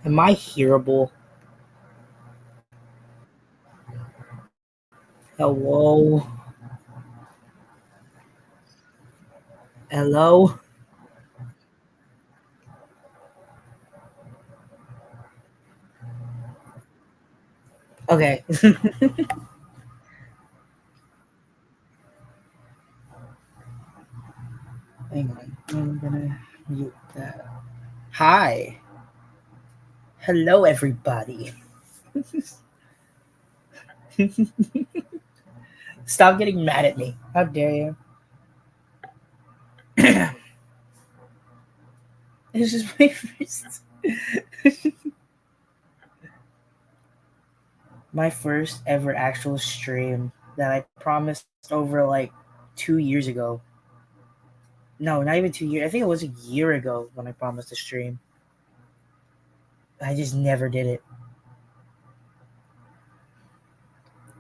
Am I hearable? Hello? Hello? Okay. Hang on. I'm gonna mute that. Hi. Hello, everybody. Stop getting mad at me. How dare you? This is my first. My first ever actual stream that I promised over like 2 years ago. No, not even 2 years. I think it was a year ago when I promised to stream. I just never did it.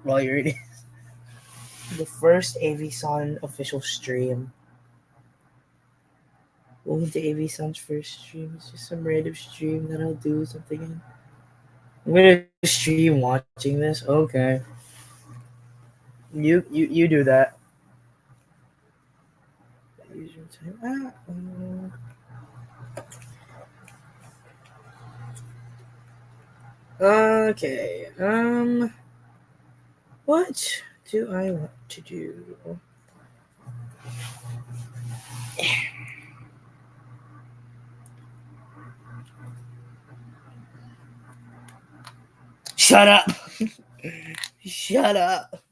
Well, here it is. The first AV-Son official stream. Welcome to AV-Son's first stream. It's just some random stream that I'll do something in. I'm gonna stream watching this. Okay. You do that. Okay. What do I want to do? Shut up. Shut up.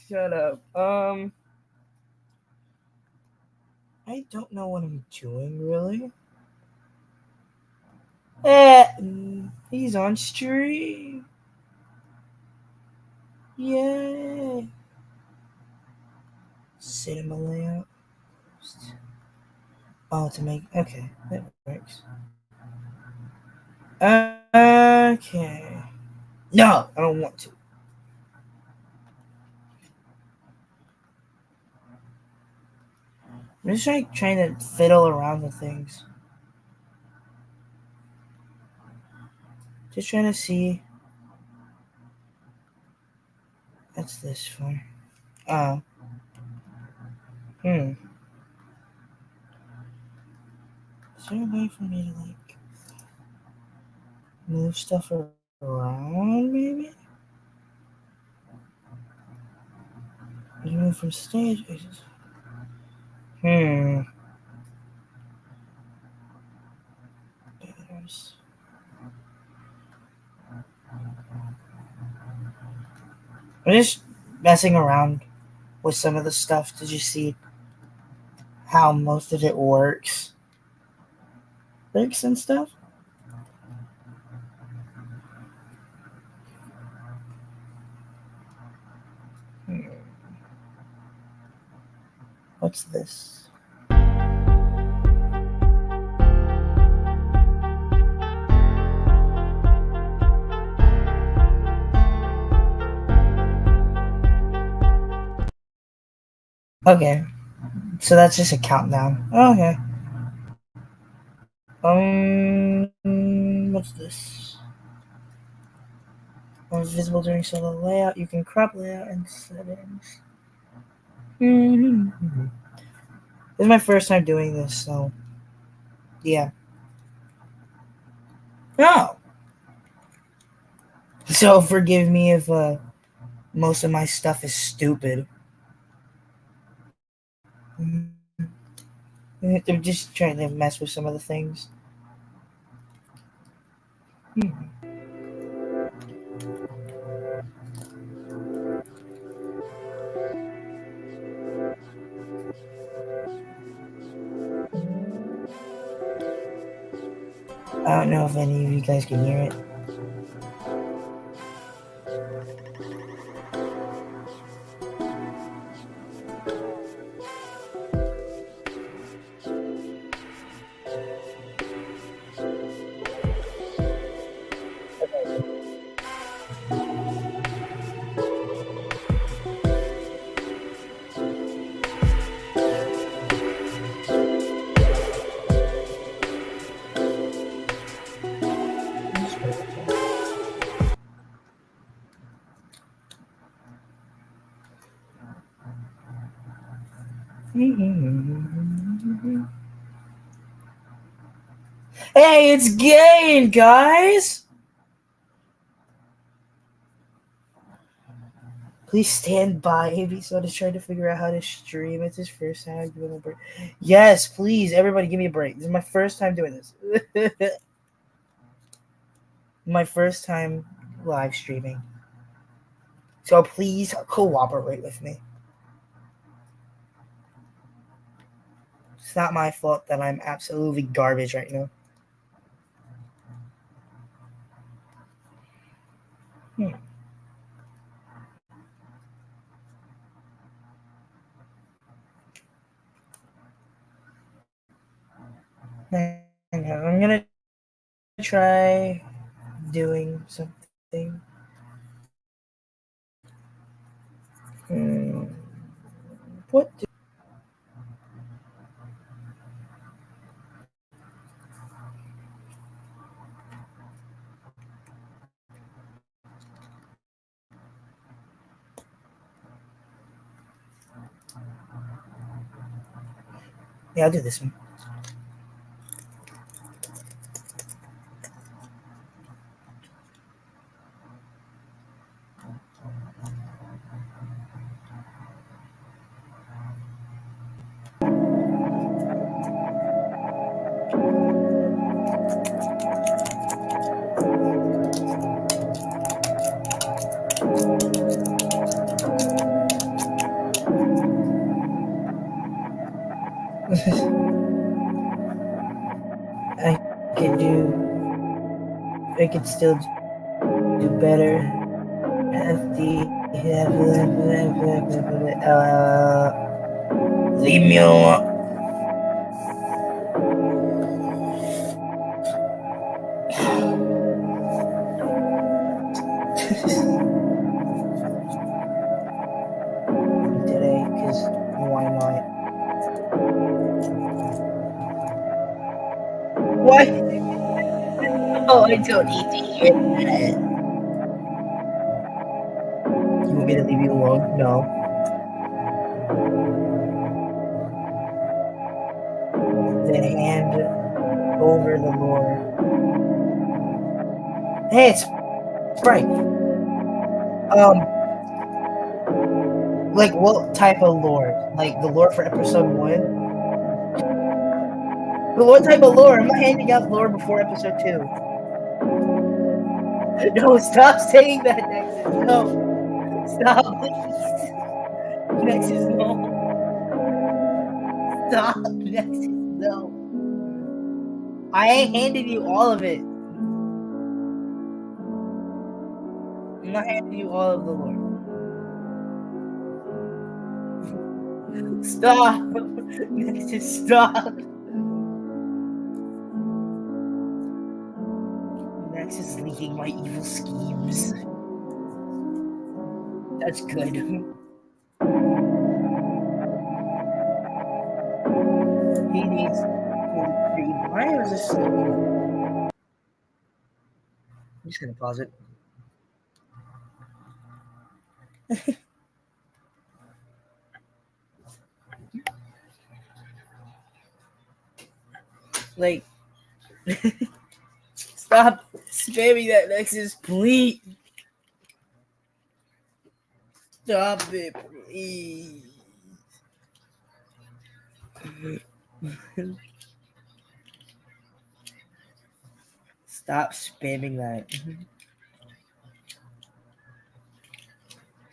Shut up. I don't know what I'm doing really. He's on stream. Yay. Cinema layout. Oh, to make. Okay, that works. Okay. No, I don't want to. I'm just trying to fiddle around with things. Just trying to see. What's this for? Oh. Is there a way for me to like move stuff around maybe? You move from stage. There's... I'm just messing around with some of the stuff. Did you see how most of it works? Works and stuff? What's this? Okay, so that's just a countdown. Okay. What's this? When visible during solo layout, you can crop layout and settings. This is my first time doing this, so yeah. Oh! So forgive me if most of my stuff is stupid. I'm just trying to mess with some of the things. I don't know if any of you guys can hear it. Hey, it's Gain, guys! Please stand by. Aviso is trying to figure out how to stream. It's his first time doing a break. Yes, please, everybody, give me a break. This is my first time doing this. My first time live streaming. So please cooperate with me. It's not my fault that I'm absolutely garbage right now. I'm gonna try doing something. What? Yeah, I'll do this one. I could still do better. Leave me alone. Today, because why not? What? Oh, I don't need to hear that. You want me to leave you alone? No. Then hand over the lore. Hey, it's Sprite. Like what type of lore? Like the lore for episode 1? But what type of lore? I'm not handing out lore before episode 2. No, stop saying that, Nexus. No. Stop, please. Nexus, no. Stop, Nexus, no. I ain't handed you all of it. I'm not handing you all of the lore. Stop. Nexus, stop. Nexus is leaking my evil schemes. That's good. He needs to read. Why is this? I'm just gonna pause it. Like, stop spamming that Nexus, please. Stop it, please. Stop spamming that.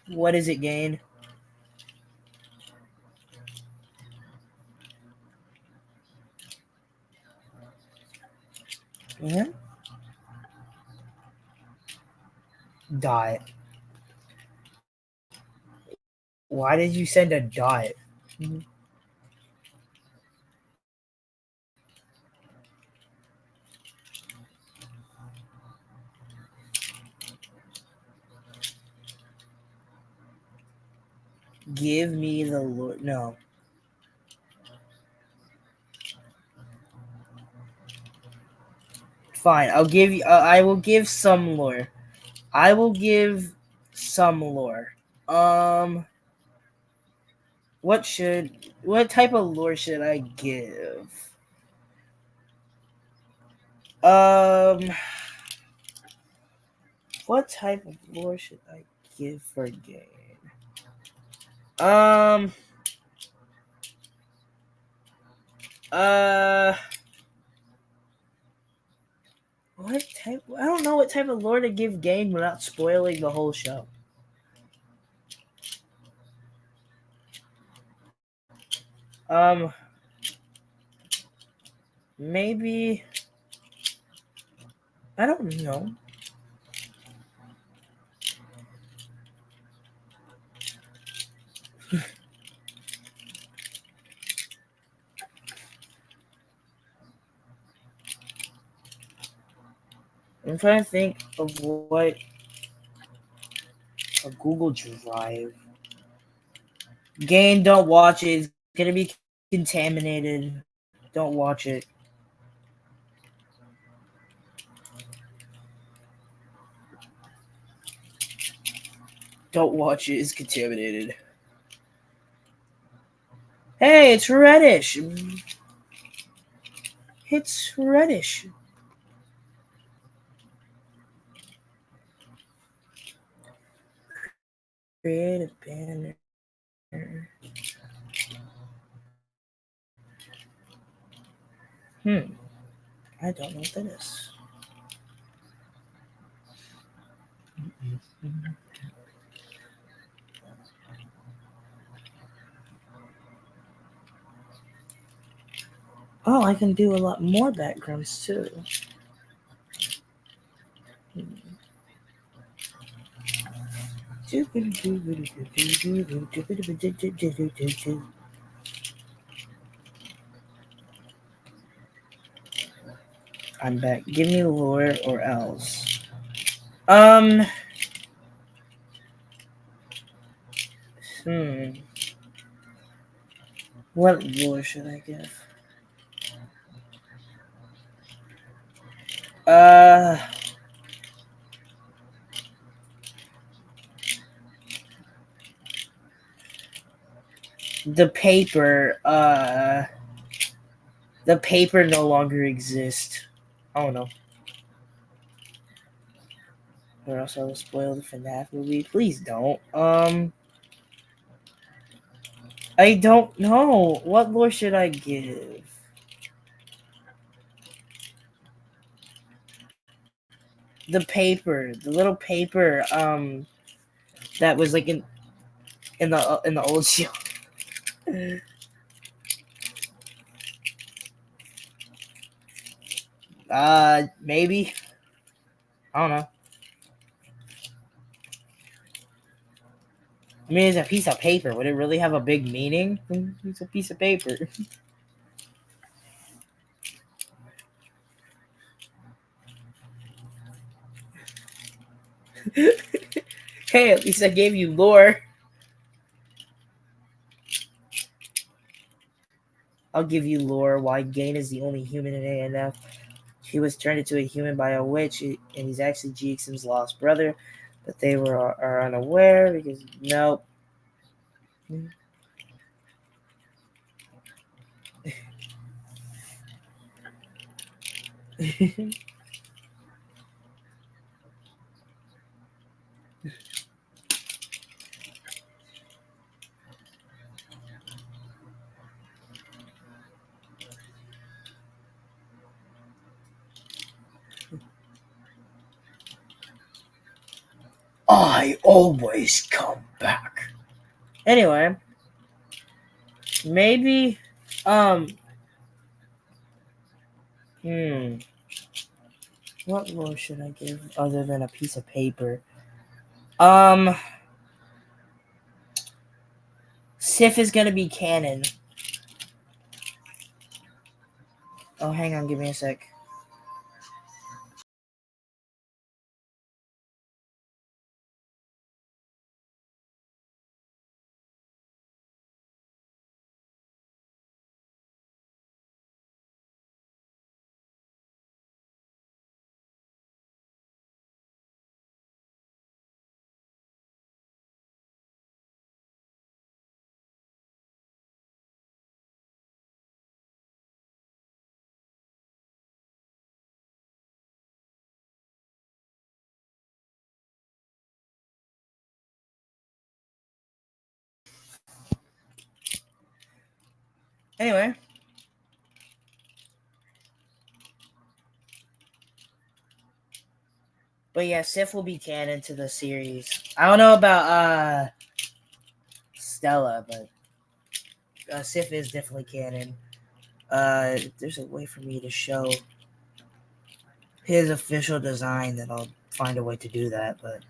What is it, Gain? Yeah? Dot. Why did you send a dot? Give me the lore. No. Fine. I'll give you. I will give some lore. I will give some lore. what type of lore should I give? Um, what type of lore should I give for game? Um, uh, what type? I don't know what type of lore to give game without spoiling the whole show. Um, maybe I don't know. I'm trying to think of what a Google Drive game. Don't watch it. It's gonna be contaminated. Don't watch it. Don't watch it. It's contaminated. Hey, it's reddish. It's reddish. Create a banner. I don't know what that is. Oh, I can do a lot more backgrounds too. I'm back. Give me lore or else. Um. Hmm. What lore should I give? Uh. The paper. The paper no longer exists. Oh no. Or else I will spoil the FNAF movie. Please don't. I don't know. What lore should I give? The paper, the little paper, that was like in the old show. Maybe. I don't know. I mean, it's a piece of paper. Would it really have a big meaning? It's a piece of paper. Hey, at least I gave you lore. I'll give you lore. Why Gain is the only human in ANF. He was turned into a human by a witch, and he's actually GXM's lost brother, but they are unaware because nope. I always come back. Anyway, maybe, um, hmm, what role should I give other than a piece of paper? Um, Sif is gonna be canon. Oh, hang on, give me a sec. Anyway. But yeah, Sif will be canon to the series. I don't know about Stella, but Sif is definitely canon. There's a way for me to show his official design, then I'll find a way to do that. But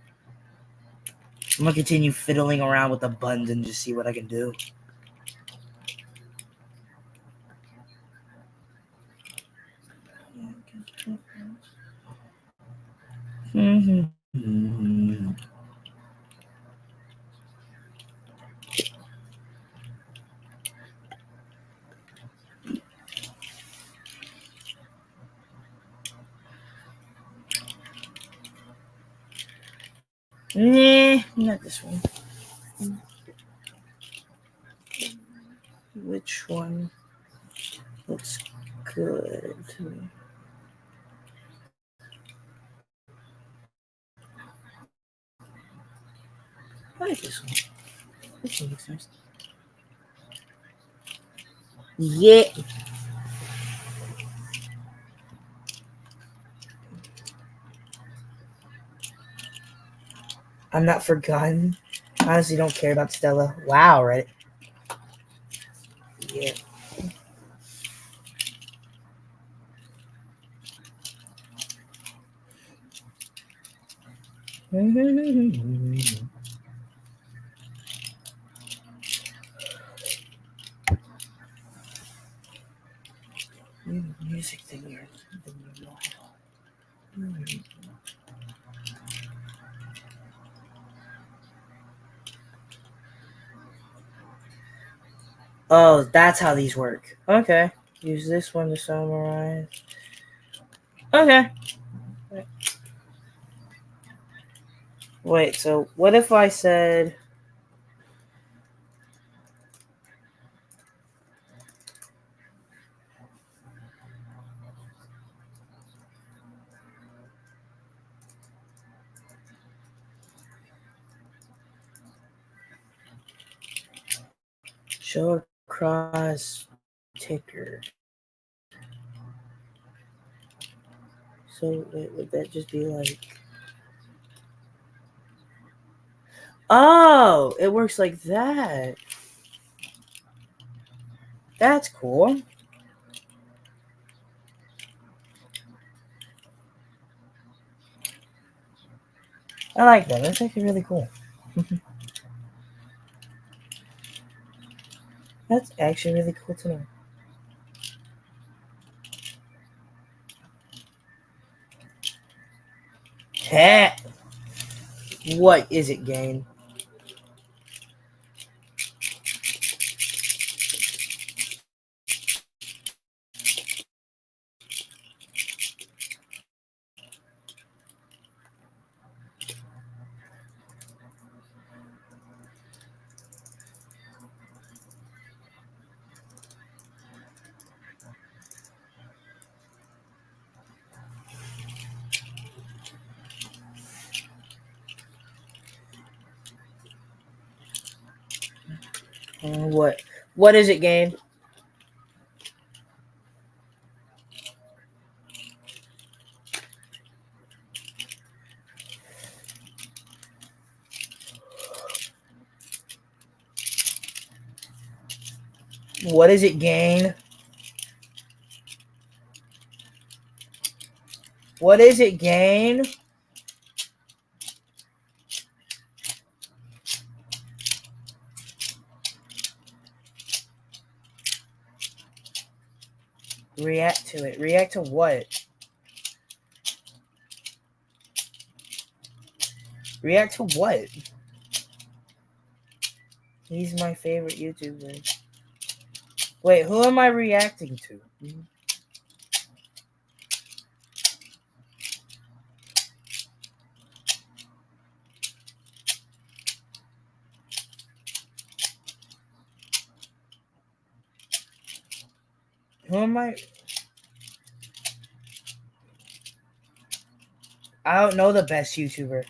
I'm gonna continue fiddling around with the buttons and just see what I can do. Nah, not this one. Which one looks good to me? I like this one. This one looks nice. Yeah. I'm not forgotten. I honestly don't care about Stella. Wow, right? Yeah. Music thing here. Oh, that's how these work. Okay. Use this one to summarize. Okay. Wait, so what if I said... show across ticker. So would that just be like... Oh, it works like that. That's cool. I like that. That's actually really cool. That's actually really cool to know. Cat. What is it, game? What is it, game? What is it, game? What is it, game? React to it. React to what? React to what? He's my favorite YouTuber. Wait, who am I reacting to? Who am I? I don't know the best YouTuber.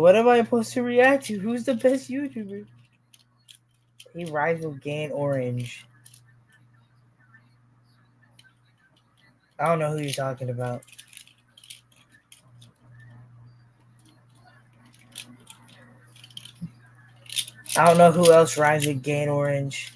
What am I supposed to react to? Who's the best YouTuber? He rival Gain Orange. I don't know who you're talking about. I don't know who else rhymes with Gain Orange.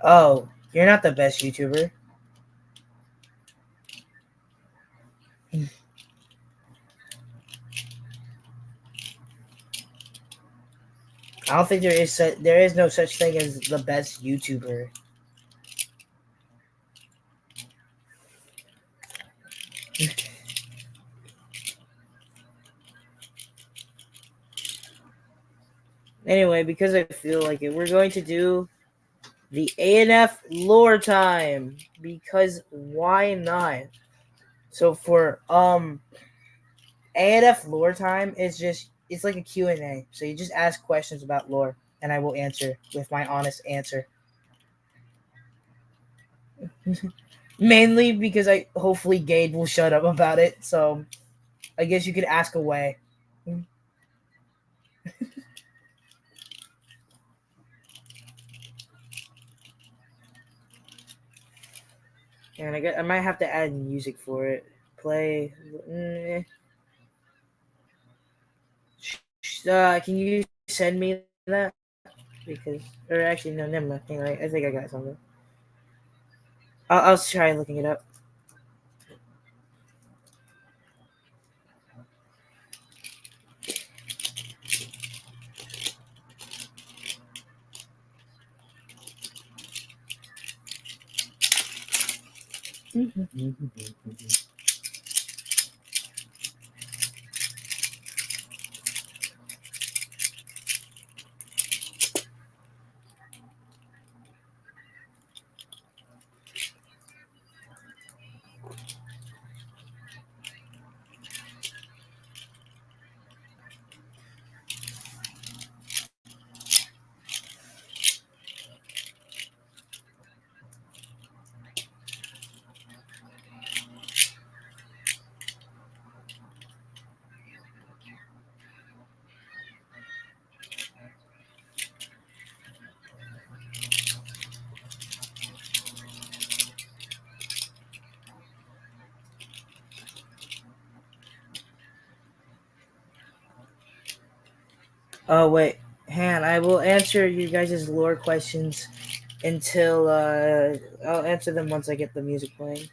Oh, you're not the best YouTuber. I don't think there is no such thing as the best YouTuber. Anyway, because I feel like it, we're going to do the ANF lore time, because why not? So for ANF lore time is just, it's like a Q&A. So you just ask questions about lore and I will answer with my honest answer. Mainly because hopefully Gade will shut up about it. So I guess you could ask away. And I might have to add music for it. Play. Can you send me that? Because, or actually, no, never mind. I think I got something. I'll try looking it up. Oh wait, Han, I will answer you guys' lore questions until I'll answer them once I get the music playing.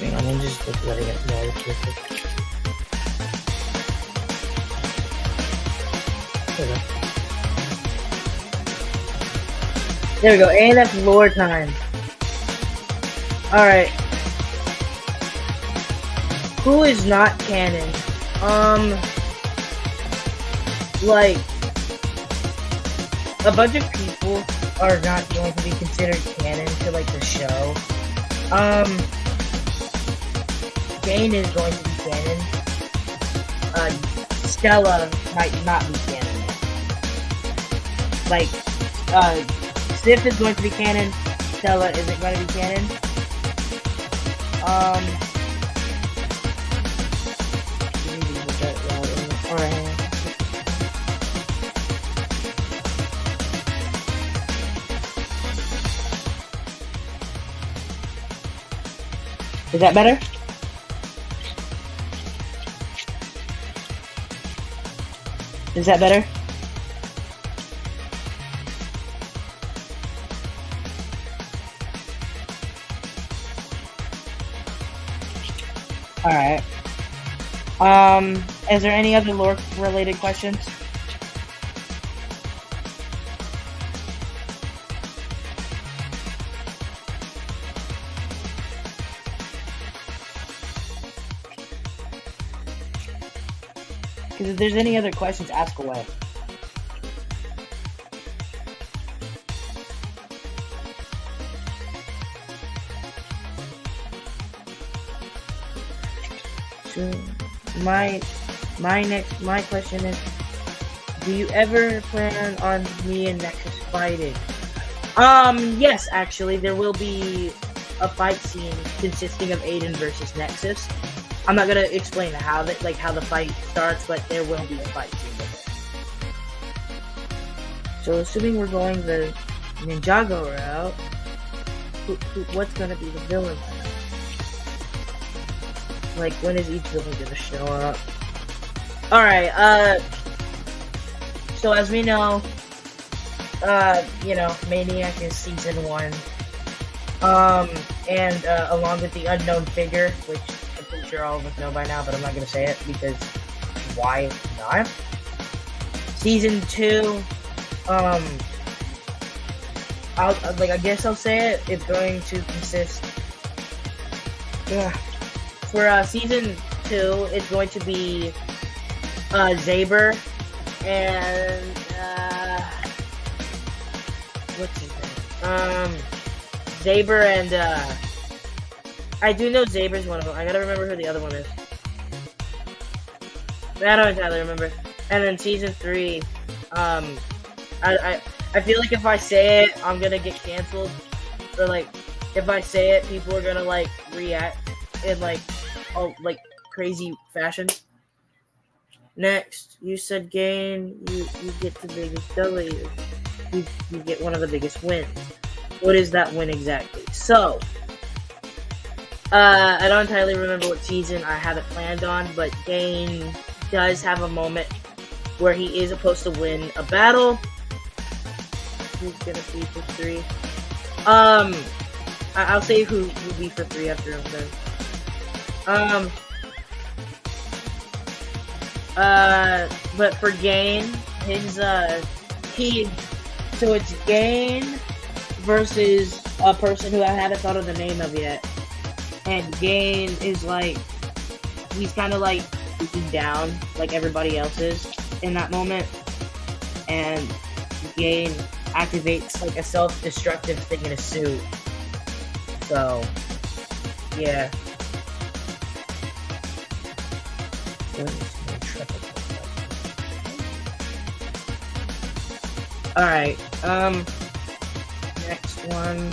Hang on, I'm just letting it know. There we go. ANF lore time. Alright. Who is not canon? Like, a bunch of people are not going to be considered canon to, like, the show. Gain is going to be canon. Stella might not be canon. Like, Sif is going to be canon. Stella isn't going to be canon. Alright. Is that better? Is that better? Alright. Is there any other lore-related questions? Because if there's any other questions, ask away. So my question is, do you ever plan on me and Nexus fighting? Yes, actually, there will be a fight scene consisting of Aiden versus Nexus. I'm not gonna explain how the fight starts, but there will be a fight scene with it. So assuming we're going the Ninjago route, what's gonna be the villain? Like, when is each villain gonna show up? Alright, so as we know, Maniac is season 1. And along with the unknown figure, which I'm pretty sure all of us know by now, but I'm not gonna say it because why not? Season 2, I guess I'll say it. It's going to consist. For season 2, it's going to be Zaber and what's his name? Zaber and I do know Zaber's one of them. I gotta remember who the other one is. I don't entirely remember. And then season 3, I feel like if I say it, I'm gonna get canceled. Or like, if I say it, people are gonna like react in like crazy fashion. Next, you said gain, you get the biggest W. You get one of the biggest wins. What is that win exactly? So, I don't entirely remember what season I have it planned on, but Gain does have a moment where he is supposed to win a battle. Who's gonna be for 3? I'll say who will be for 3 after I'm done. But for Gain, his so it's Gain versus a person who I haven't thought of the name of yet. And Gain is like, he's kind of like looking down like everybody else is in that moment. And Gain activates like a self-destructive thing in a suit. So, yeah. Alright, next one.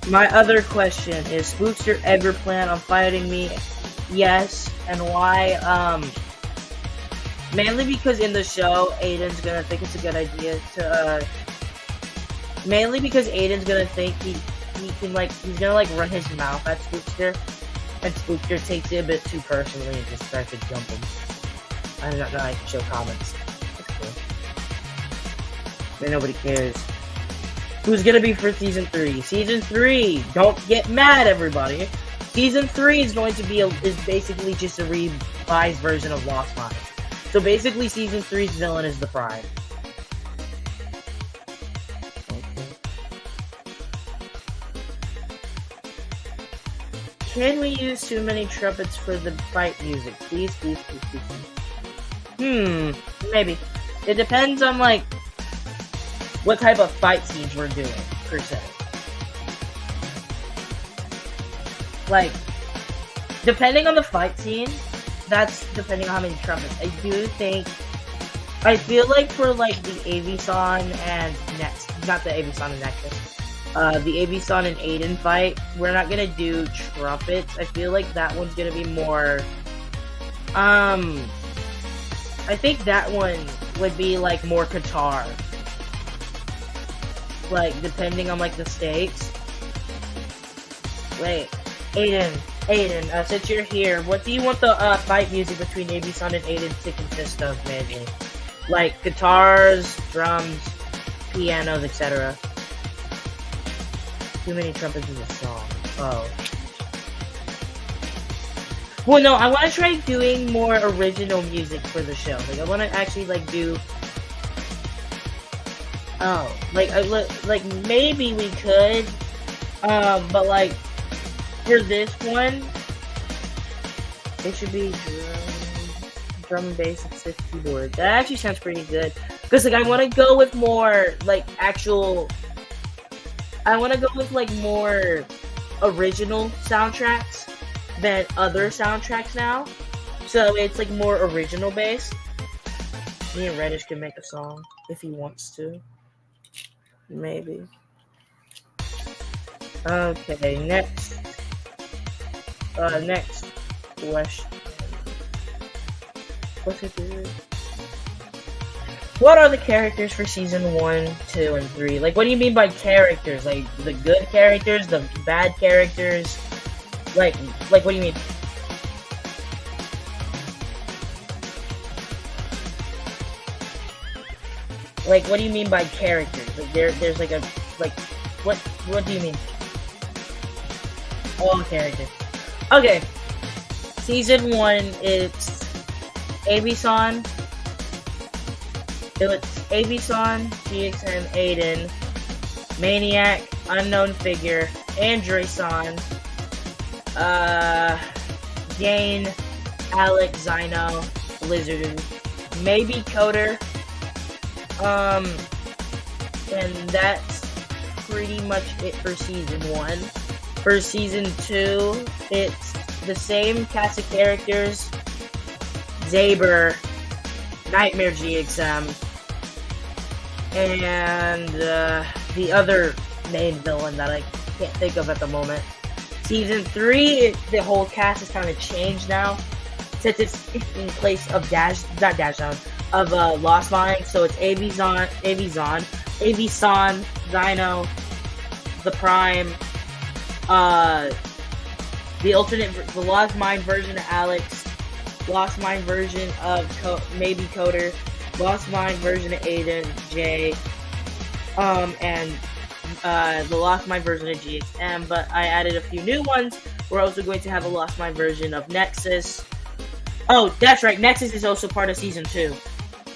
My other question is, Spookster ever plan on fighting me? Yes, and why? Mainly because in the show, Aiden's gonna think it's a good idea to, mainly because Aiden's gonna think he can, like, he's gonna, like, run his mouth at Spookster, and Spookster takes it a bit too personally and just starts to jump him. I don't know, I can show comments. That's cool. But nobody cares. Who's gonna be for Season 3? Season 3! Don't get mad, everybody! Season 3 is going to be is basically just a revised version of Lost Mines. So basically, Season 3's villain is the Prime. Okay. Can we use too many trumpets for the fight music? Please, please, please, please, please. Maybe. It depends on, like, what type of fight scenes we're doing, per se. Like, depending on the fight scene, that's depending on how many trumpets. I feel like for, like, the Avisan and not the Avisan and Nexus, the Avisan and Aiden fight, we're not gonna do trumpets. I feel like that one's gonna be more, I think that one would be, like, more guitar. Like, depending on, like, the stakes. Wait, Aiden, since you're here, what do you want the fight music between Avisan and Aiden to consist of, maybe? like guitars, drums, pianos, etc. Too many trumpets in the song. Oh. Well, no, I want to try doing more original music for the show. Like, I want to actually like do. Oh, like maybe we could, but like for this one, it should be drum and bass and synth keyboard. That actually sounds pretty good. Cause like I want to go with more like actual. I want to go with like more original soundtracks than other soundtracks now. So it's like more original based. Me and Reddish can make a song if he wants to. Maybe. Okay, next question. What's it do? What are the characters for season 1, 2, and 3? Like, what do you mean by characters? Like, the good characters, the bad characters? Like, what do you mean? Like, what do you mean by characters? Like, there's like a, like, what do you mean? All characters. Okay. Season 1, it's Abe-san. It's Abe-san, GXM, Aiden, Maniac, Unknown Figure, Android-san, Gain, Alex, Zyno, Blizzard, maybe Coder, and that's pretty much it for season 1. For season 2, it's the same cast of characters, Zaber, Nightmare GXM, and the other main villain that I can't think of at the moment. Season 3, the whole cast has kind of changed now, since it's in place of Lost Mine. So it's Abe-san, Zyno, the Prime, the Lost Mine version of Alex, Lost Mine version of maybe Coder, Lost Mine version of Aiden, Jay, and the Lost Mine version of GXM, but I added a few new ones. We're also going to have a Lost Mine version of Nexus. Oh, that's right, Nexus is also part of season 2.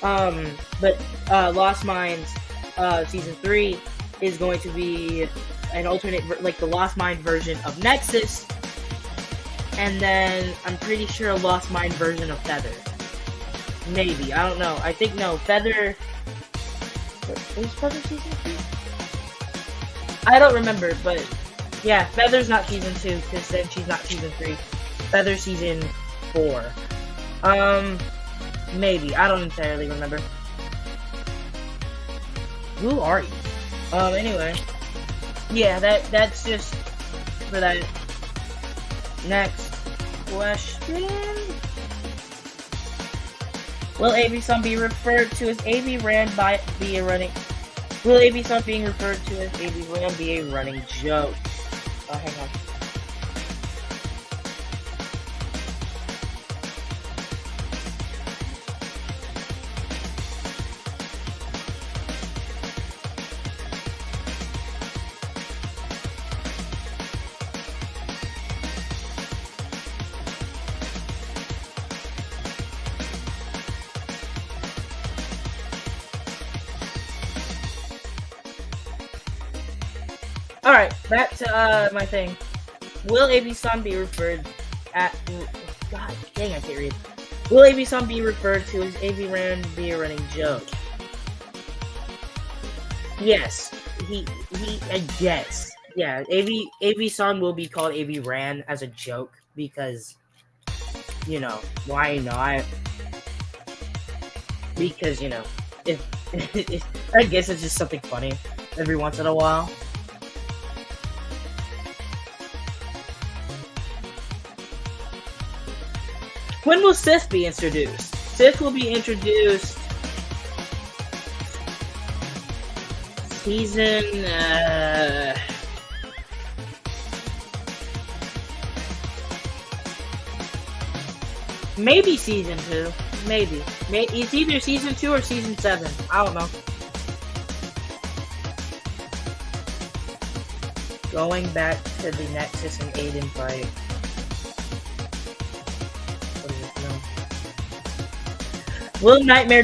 But Lost Mines season 3 is going to be an alternate, like the Lost Mine version of Nexus, and then I'm pretty sure a Lost Mine version of Feather. Maybe, I don't know. I think no, Feather. Is Feather season 2? I don't remember, but yeah, Feather's not season 2 because then she's not season 3. Feather season 4. Maybe, I don't entirely remember. Who are you? Anyway, yeah, that's just for that. Next question. Will Abe-san be referred to as Abe Ran be a running? Will Abe-san being referred to as Abe Ran be a running joke? Oh, hang on. Alright, back to my thing. Will Abe-san be referred at... God dang, I can't read. Will Abe-san be referred to as Abe Ran be a running joke? Yes. I guess. Yeah, Abe-san will be called Abe Ran as a joke because, you know, why not? Because, you know, if I guess it's just something funny every once in a while. When will Sith be introduced? Sith will be introduced season Maybe season 2. Maybe. It's either season 2 or season 7. I don't know. Going back to the Nexus and Aiden fight. What is it now? Will Nightmare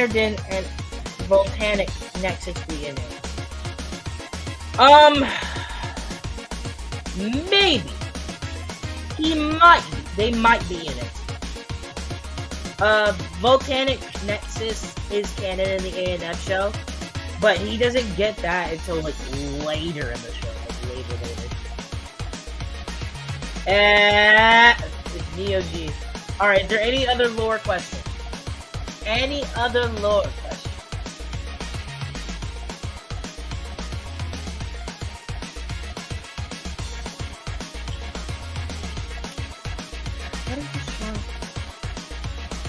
Din and Volcanic Nexus be in it? Maybe. They might be in it. Volcanic Nexus is canon in the ANF show, but he doesn't get that until like later in the show. Later. It's Neo G. Alright, is there any other lore questions? Any other lore questions?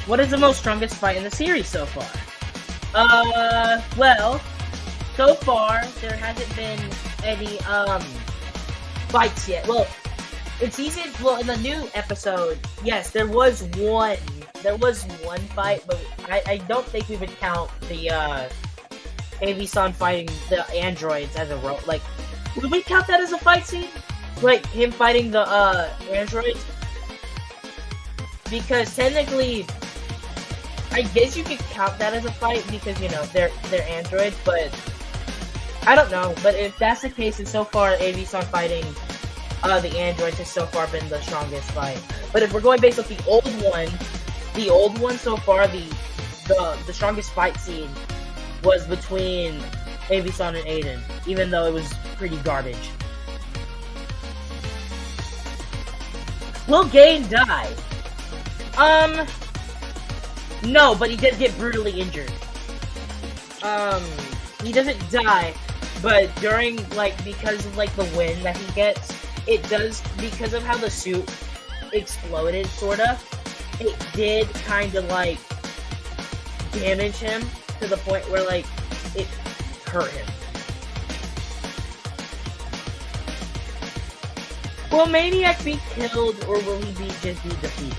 What is the most strongest fight in the series so far? Well, so far there hasn't been any fights yet. Well, in the new episode, yes, there was one fight, but I don't think we would count the Avi-san fighting the androids as a like. Would we count that as a fight scene? Like him fighting the androids? Because technically, I guess you could count that as a fight because, you know, they're androids, but I don't know. But if that's the case, and so far, Avi-san fighting the androids has so far been the strongest fight. But if we're going based off the old one so far, the strongest fight scene was between Avi-san and Aiden, even though it was pretty garbage. Will Gain die? No, but he does get brutally injured. He doesn't die, but during, because of, the wind that he gets, it does, because of how the suit exploded, sorta, it did kind of, damage him to the point where, it hurt him. Will Maniac be killed, or will he just be defeated?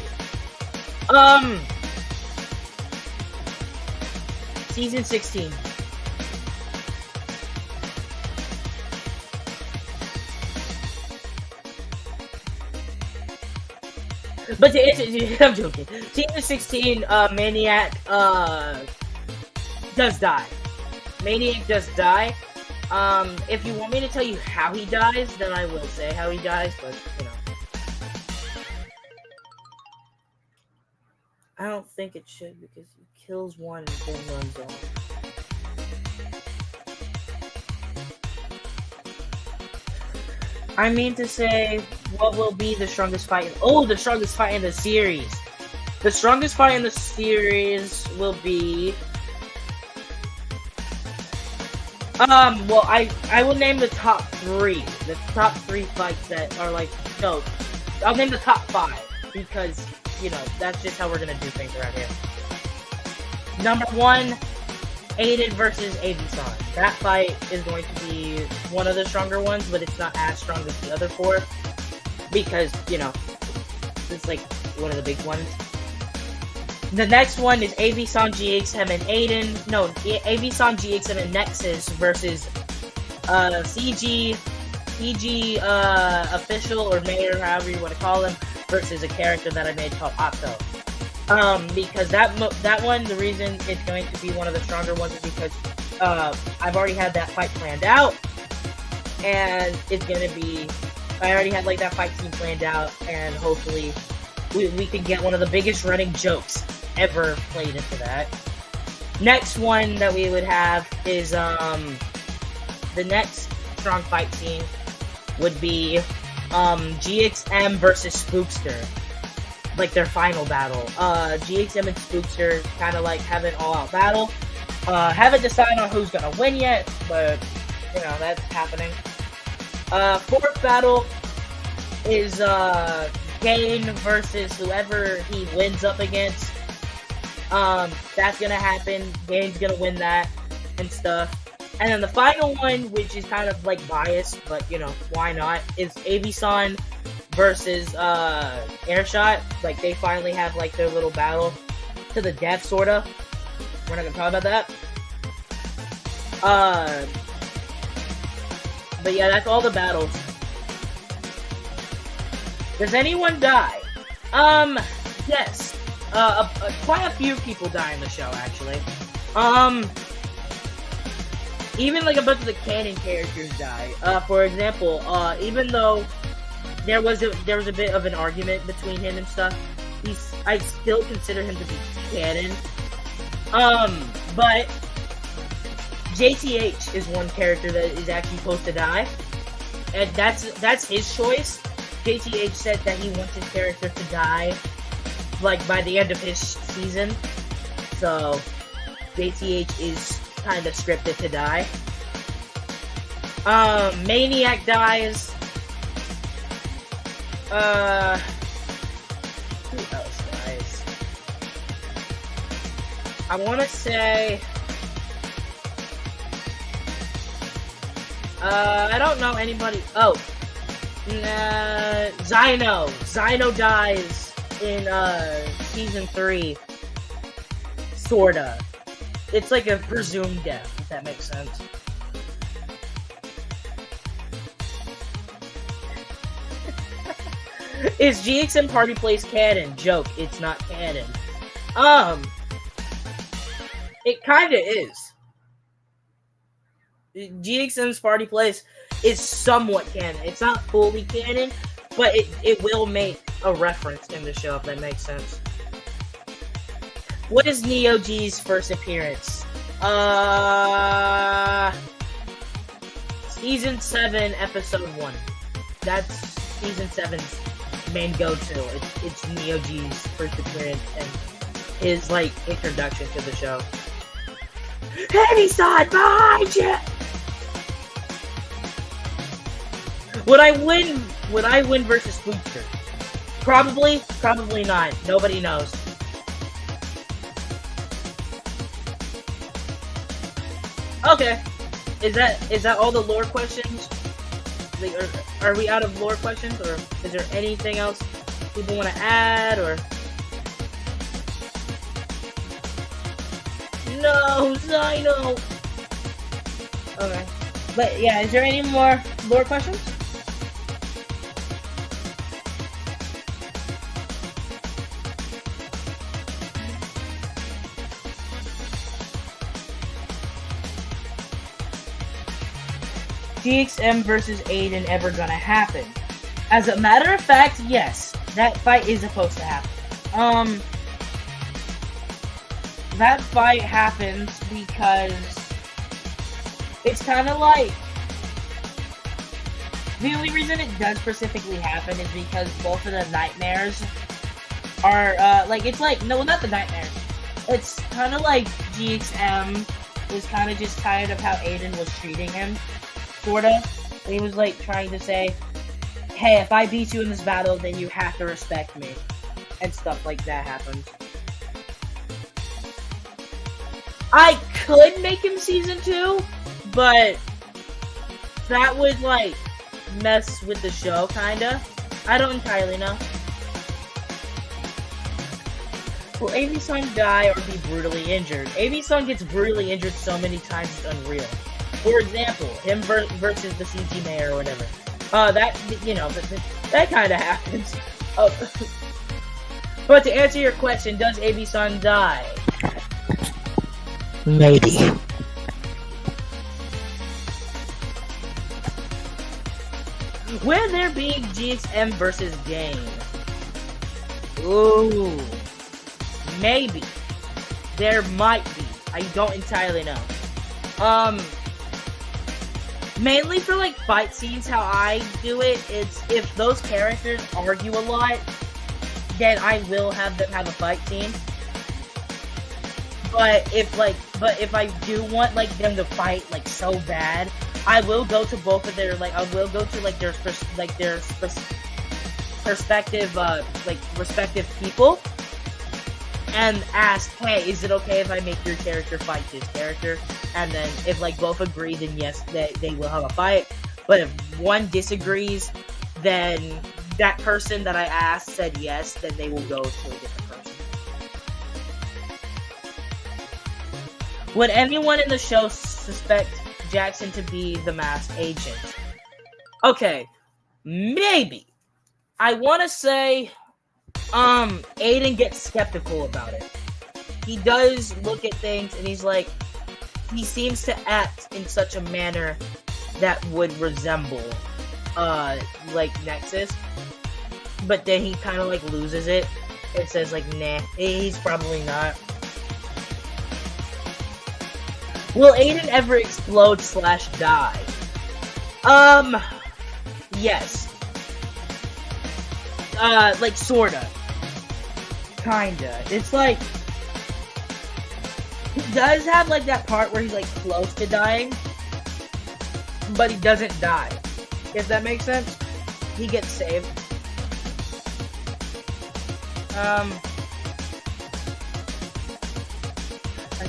Season 16. But I'm joking. Season 16, Maniac, does die. Maniac does die. If you want me to tell you how he dies, then I will say how he dies, but, you know. I don't think it should, because he kills one and then runs off. I mean to say, what will be the strongest fight? The strongest fight in the series. The strongest fight in the series will be... well, I will name the top 3. The top 3 fights that are no, I'll name the top 5, because... you know, that's just how we're gonna do things around here. Number 1, Aiden versus Avi-san. That fight is going to be one of the stronger ones, but it's not as strong as the other 4. Because, you know, it's one of the big ones. The next one is Avi-san, GXM, and Aiden. No, Avi-san, GXM, and Nexus versus CG official or mayor, however you want to call him, versus a character that I made called Otto. Because that one, the reason it's going to be one of the stronger ones is because I've already had that fight planned out, and it's gonna be. I already had that fight scene planned out, and hopefully we can get one of the biggest running jokes ever played into that. Next one that we would have is the next strong fight scene would be GXM versus Spookster, their final battle. GXM and Spookster kind of have an all-out battle. Haven't decided on who's gonna win yet, but you know that's happening. Fourth battle is Gain versus whoever he wins up against. That's gonna happen. Gain's gonna win that and stuff. And then the final one, which is kind of biased, but you know, why not, is Avi-san versus Airshot. Like, they finally have like their little battle to the death, sorta. We're not gonna talk about that. But yeah, that's all the battles. Does anyone die? Yes. Quite a few people die in the show, actually. Even like a bunch of the canon characters die. For example, even though there was a bit of an argument between him and stuff, I still consider him to be canon. But JTH is one character that is actually supposed to die, and that's his choice. JTH said that he wants his character to die, like, by the end of his season. So JTH is kind of scripted to die. Maniac dies. Who else dies? I want to say. I don't know anybody. Oh, Zyno. Zyno dies in season 3. Sorta. It's like a presumed death, if that makes sense. Is GXM Party Place canon? Joke, it's not canon. It kinda is. GXM's Party Place is somewhat canon. It's not fully canon, but it will make a reference in the show, if that makes sense. What is Neo G's first appearance? Season 7, episode 1. That's season 7's main go-to. It's Neo G's first appearance and his, like, introduction to the show. Heavy side behind you! Would I win versus Spookster? Probably not. Nobody knows. Okay. Is that all the lore questions? Like, are we out of lore questions, or is there anything else people want to add, or? No, Zyno! Okay. But yeah, is there any more lore questions? GXM versus Aiden ever gonna happen? As a matter of fact, yes. That fight is supposed to happen. That fight happens because it's kind of like, the only reason it does specifically happen is because both of the nightmares are, like, it's like, no, not the nightmares. It's kind of like GXM was kind of just tired of how Aiden was treating him, sorta. He was, like, trying to say, hey, if I beat you in this battle, then you have to respect me. And stuff like that happens. I could make him season 2, but that would, like, mess with the show, kinda. I don't entirely know. Will Amy-san die or be brutally injured? Amy-san gets brutally injured so many times it's unreal. For example, him versus the CG mayor or whatever. That, you know, that kinda happens. But to answer your question, does Amy-san die? Maybe. Will there be GXM versus Game? Ooh. Maybe. There might be. I don't entirely know. Mainly for, like, fight scenes, how I do it, it's if those characters argue a lot, then I will have them have a fight scene. But if I do want, like, them to fight, like, so bad, I will go to both of their, like, I will go to, like, their perspective, like, respective people, and ask, hey, is it okay if I make your character fight this character? And then, if, like, both agree, then yes, they will have a fight. But if one disagrees, then that person that I asked said yes, then they will go to a different person. Would anyone in the show suspect Jackson to be the masked agent? Okay, maybe. I want to say, Aiden gets skeptical about it. He does look at things and he's like, he seems to act in such a manner that would resemble, like Nexus. But then he kind of like loses it. It says like, nah, he's probably not. Will Aiden ever explode/die? Yes. Like sorta. Kinda. It's like, he does have like that part where he's like close to dying, but he doesn't die. If that makes sense? He gets saved. I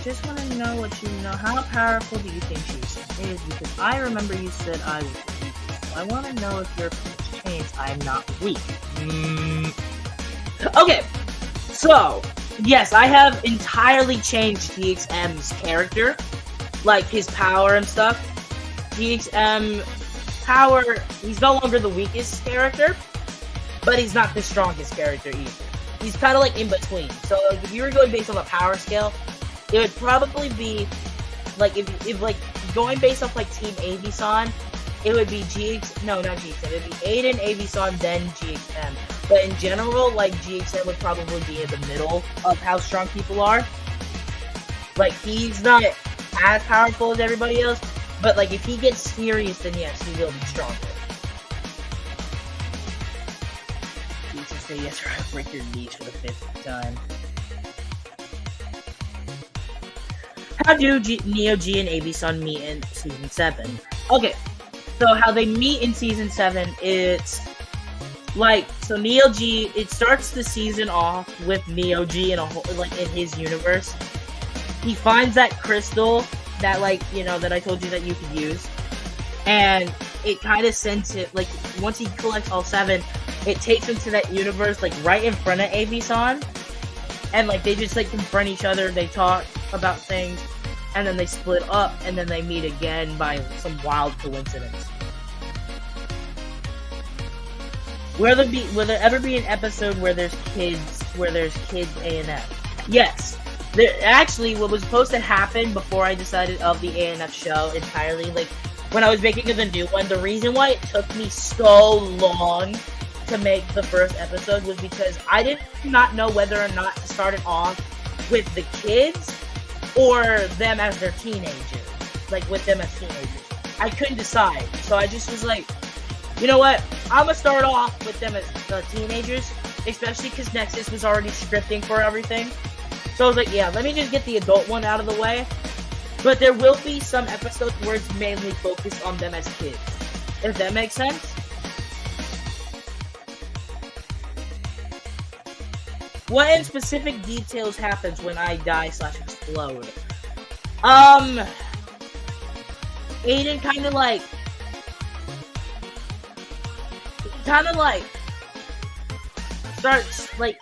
just want to know what you know. How powerful do you think Jason is? Because I remember you said I was weak. So I want to know if your opinions changed. I'm not weak. Okay, so yes, I have entirely changed DXM's character, like his power and stuff. DXM power, he's no longer the weakest character, but he's not the strongest character either. He's kind of like in between. So like, if you were going based on the power scale, it would probably be like if like going based off like Team Avisan, it would be not GXM. It would be Aiden, Avisan, then GXM. But in general, like GXM would probably be in the middle of how strong people are. Like he's not as powerful as everybody else, but like if he gets serious, then yes, he will be stronger. Jesus, say yes or break your knees for the 5th time. How do Neo G and Avisan meet in Season 7? Okay, so how they meet in Season 7, it's like, so Neo G, it starts the season off with Neo G in a whole, like, in his universe. He finds that crystal that, like, you know, that I told you that you could use. And it kind of sends it, like, once he collects all 7, it takes him to that universe, like, right in front of Avisan. And, like, they just, like, confront each other, they talk about things, and then they split up, and then they meet again by some wild coincidence. Will there ever be an episode where there's kids A&F? Yes. There actually, what was supposed to happen before I decided of the A&F show entirely, like when I was making the new one, the reason why it took me so long to make the first episode was because I did not know whether or not to start it off with the kids or them as their teenagers, like with them as teenagers. I couldn't decide, so I just was like, you know what? I'm gonna start off with them as teenagers, especially because Nexus was already scripting for everything. So I was like, yeah, let me just get the adult one out of the way. But there will be some episodes where it's mainly focused on them as kids. If that makes sense? What in specific details happens when I die/explode? Aiden kind of like starts like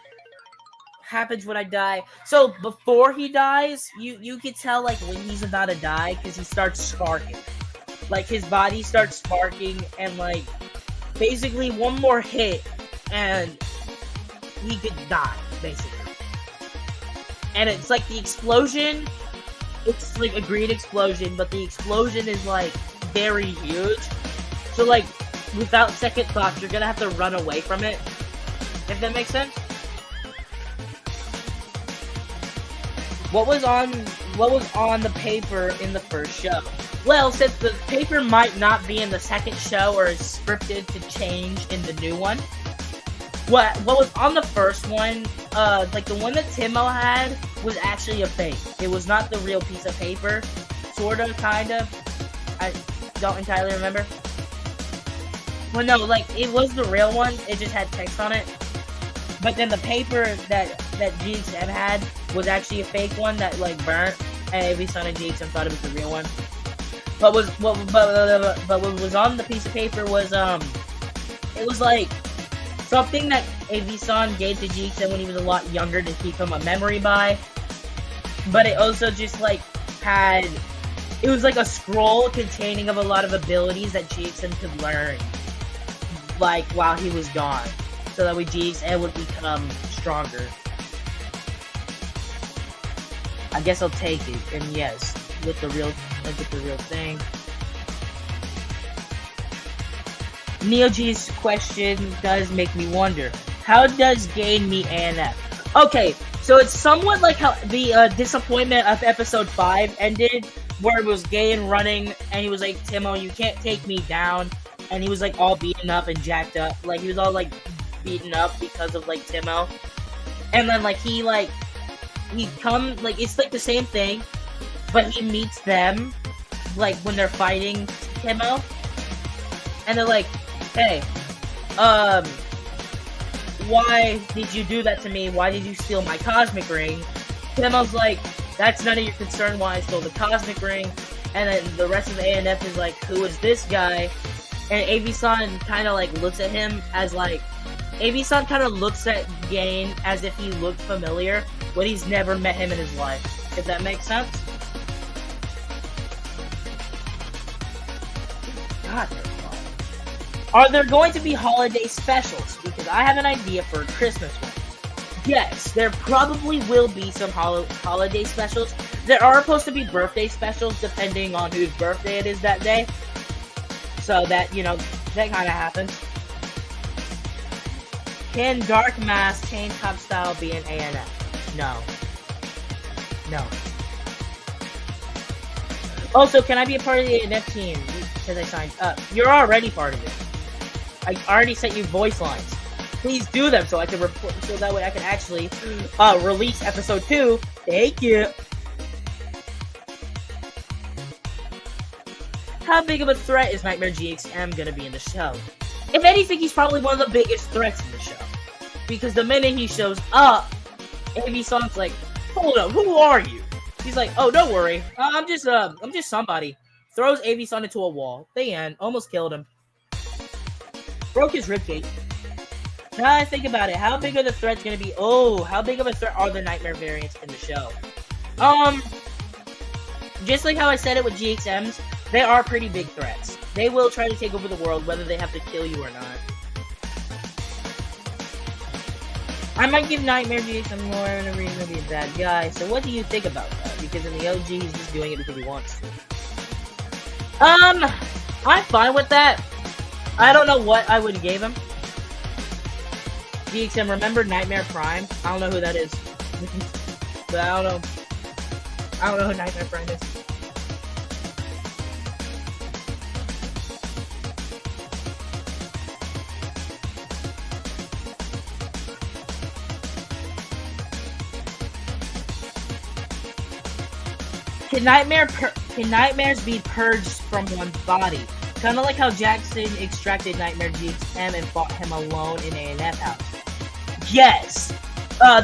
happens when I die. So before he dies, you could tell like when he's about to die because he starts sparking. Like his body starts sparking and like basically one more hit and he could die basically. And it's like the explosion, it's like a green explosion, but the explosion is like very huge. So like without second thoughts, you're gonna have to run away from it. If that makes sense. What was on the paper in the first show? Well, since the paper might not be in the second show or is scripted to change in the new one, what was on the first one, like the one that Timo had was actually a fake. It was not the real piece of paper. Sorta, kinda. I don't entirely remember. Well, no, like, it was the real one. It just had text on it. But then the paper that GXM had was actually a fake one that, like, burnt. And every son of GXM thought it was the real one. But what was on the piece of paper was, it was like something that AV-san gave to GXM when he was a lot younger to keep him a memory by. But it also just like had, it was like a scroll containing of a lot of abilities that GXM could learn, like while he was gone, so that way GXM would become stronger. I guess I'll take it, and yes, with the real thing. Neo G's question does make me wonder: how does Gain meet ANF? Okay, so it's somewhat like how the disappointment of episode 5 ended, where it was Gain running, and he was like, "Timo, you can't take me down," and he was like all beaten up and jacked up, like he was all like beaten up because of like Timo, and then like he come, like it's like the same thing, but he meets them like when they're fighting Timo, and they're like, "Hey, why did you do that to me? Why did you steal my cosmic ring?" Timo's like, "That's none of your concern why I stole the cosmic ring." And then the rest of the ANF is like, "Who is this guy?" And AV-san kind of like looks at him as like, AV-san kind of looks at Gain as if he looked familiar, but he's never met him in his life. If that makes sense? God, are there going to be holiday specials? Because I have an idea for a Christmas one. Yes, there probably will be some holiday specials. There are supposed to be birthday specials depending on whose birthday it is that day. So that, you know, that kind of happens. Can Dark Mask Chain Top Style be an ANF? No. No. Also, can I be a part of the ANF team? Because I signed up. You're already part of it. I already sent you voice lines. Please do them so I can report, so that way I can actually release episode 2. Thank you. How big of a threat is Nightmare GXM gonna be in the show? If anything, he's probably one of the biggest threats in the show. Because the minute he shows up, AV-san's like, "Hold up, who are you?" He's like, "Oh, don't worry, I'm just somebody." Throws AV-san into a wall. The end. Almost killed him. Broke his ribcage. Now I think about it, how big are the threats gonna be? Oh, how big of a threat are the Nightmare variants in the show? Just like how I said it with GXMs, they are pretty big threats. They will try to take over the world, whether they have to kill you or not. I might give Nightmare GXM more of a reason to be a bad guy, so what do you think about that? Because in the OG, he's just doing it because he wants to. I'm fine with that. I don't know what I would give him. GXM, remember Nightmare Prime? I don't know who that is. But I don't know who Nightmare Prime is. Can nightmares be purged from one's body? Kind of like how Jackson extracted Nightmare GXM and fought him alone in ANF house. Yes!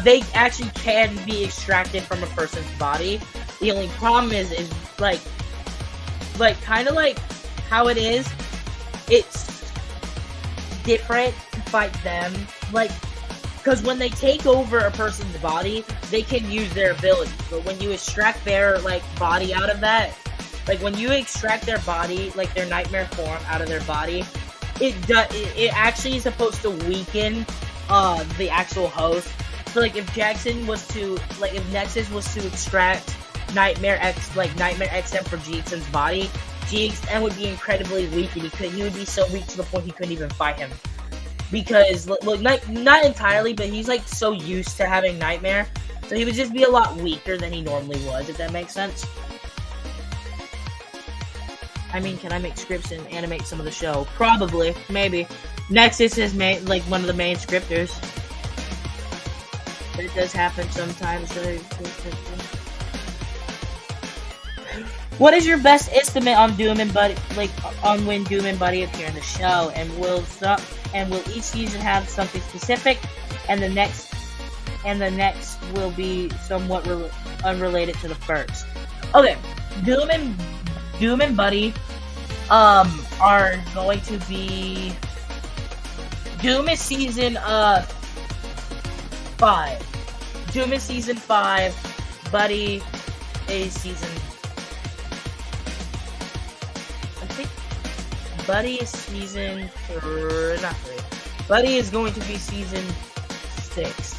They actually can be extracted from a person's body. The only problem is like kind of like how it is, it's different to fight them. Like, because when they take over a person's body, they can use their abilities. But when you extract their, like, body out of that, like, when you extract their body, like, their nightmare form out of their body, it actually is supposed to weaken the actual host. So, like, if Jackson was to, like, if Nexus was to extract Nightmare XM for GXM's body, GXM would be incredibly weak, and he would be so weak to the point he couldn't even fight him. Because, look, not entirely, but he's, like, so used to having Nightmare, so he would just be a lot weaker than he normally was, if that makes sense. I mean, can I make scripts and animate some of the show? Probably. Maybe. Nexus is like one of the main scripters. But it does happen sometimes. What is your best estimate on Doom and Buddy, like on when Doom and Buddy appear in the show? And will each season have something specific? And the next will be somewhat unrelated to the first. Okay, Doom and Buddy are going to be Doom is season 5. Doom is season 5. Buddy is season. I think Buddy is season 3. Not 3. Buddy is going to be season 6.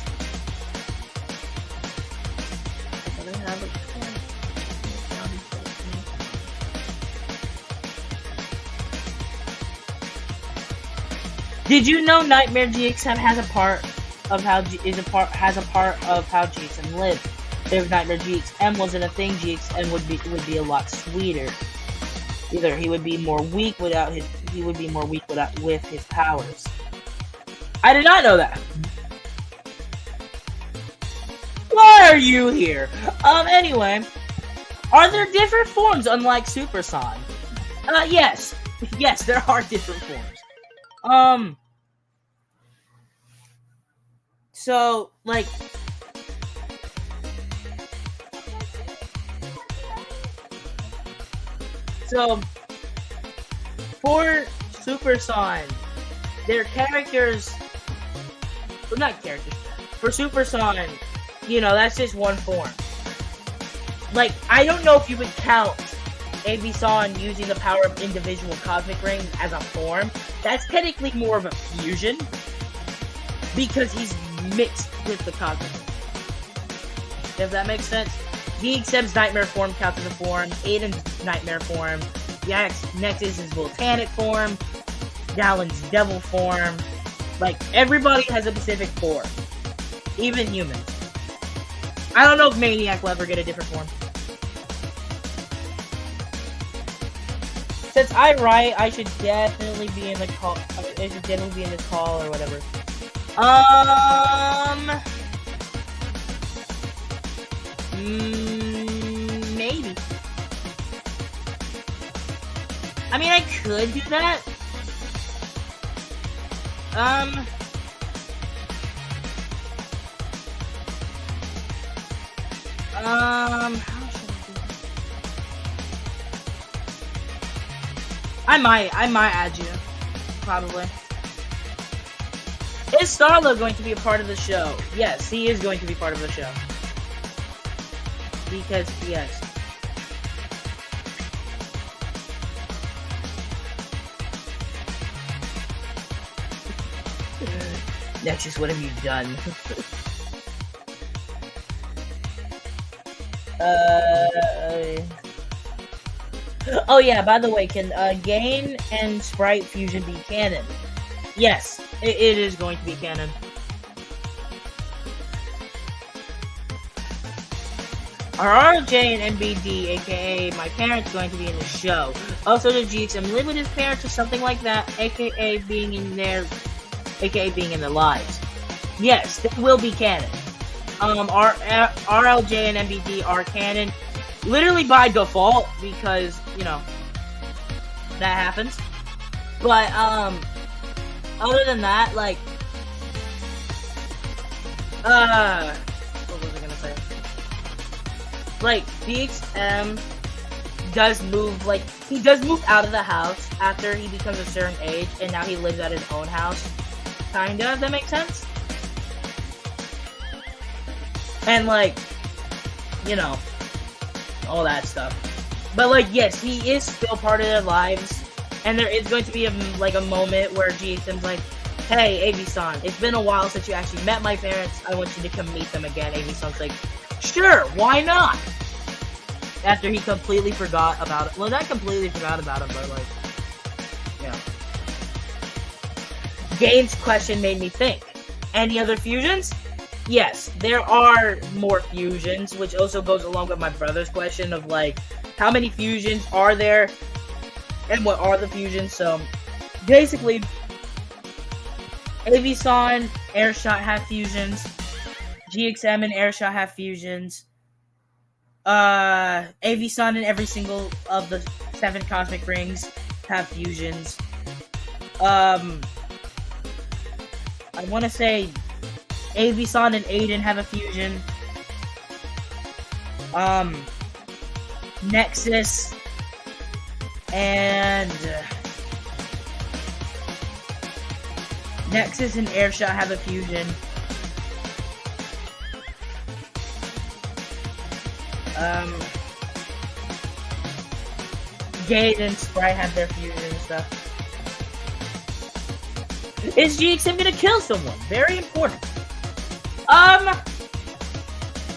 Did you know Nightmare GXM has a part of how GXM lived? If Nightmare GXM wasn't a thing, GXM would be a lot sweeter. Either he would be more weak with his powers. I did not know that. Why are you here? Anyway, are there different forms unlike Super Saiyan? Yes. Yes, there are different forms. So, like, for Super Saiyan, their characters, well, not characters, for Super Saiyan, you know, that's just one form. Like, I don't know if you would count Avisan using the power of individual cosmic rings as a form. That's technically more of a fusion, because he's mixed with the cosmic ring. If that makes sense. GXM's Nightmare form counts as a form, Aiden's Nightmare form, Nexus' Volcanic form, Galen's Devil form. Like, everybody has a specific form. Even humans. I don't know if Maniac will ever get a different form. Since I write, I should definitely be in the call. I should definitely be in this call or whatever. Maybe. I mean, I could do that. How should I do that? I might add you. Probably. Is Starlo going to be a part of the show? Yes, he is going to be part of the show. Because, yes. Nexus, what have you done? Oh yeah, by the way, can Gain and Sprite Fusion be canon? Yes, it is going to be canon. Are RJ and MBD, aka my parents, going to be in the show? Also, the GXM live with his parents or something like that, aka being in their lives. Yes, they will be canon. RLJ and MBD are canon, literally by default, because, you know, that happens. But, other than that, like, what was I gonna say? Like, DXM does move, like, he does move out of the house after he becomes a certain age, and now he lives at his own house. Kinda, if that makes sense? And, like, you know, all that stuff. But, like, yes, he is still part of their lives, and there is going to be a moment where GXM's like, hey, Avisan, it's been a while since you actually met my parents, I want you to come meet them again. Avisan's like, sure, why not? After he completely forgot about it. Well, not completely forgot about him, but, like, you know. Gain's question made me think. Any other fusions? Yes, there are more fusions, which also goes along with my brother's question of, like, how many fusions are there, and what are the fusions? So, basically, Avisan, Airshot have fusions, GXM and Airshot have fusions, Avisan and every single of the 7 cosmic rings have fusions. I want to say Avisan and Aiden have a fusion. Nexus and Nexus and Airshot have a fusion. Gate and Sprite have their fusion and stuff. Is GXM gonna kill someone? Very important.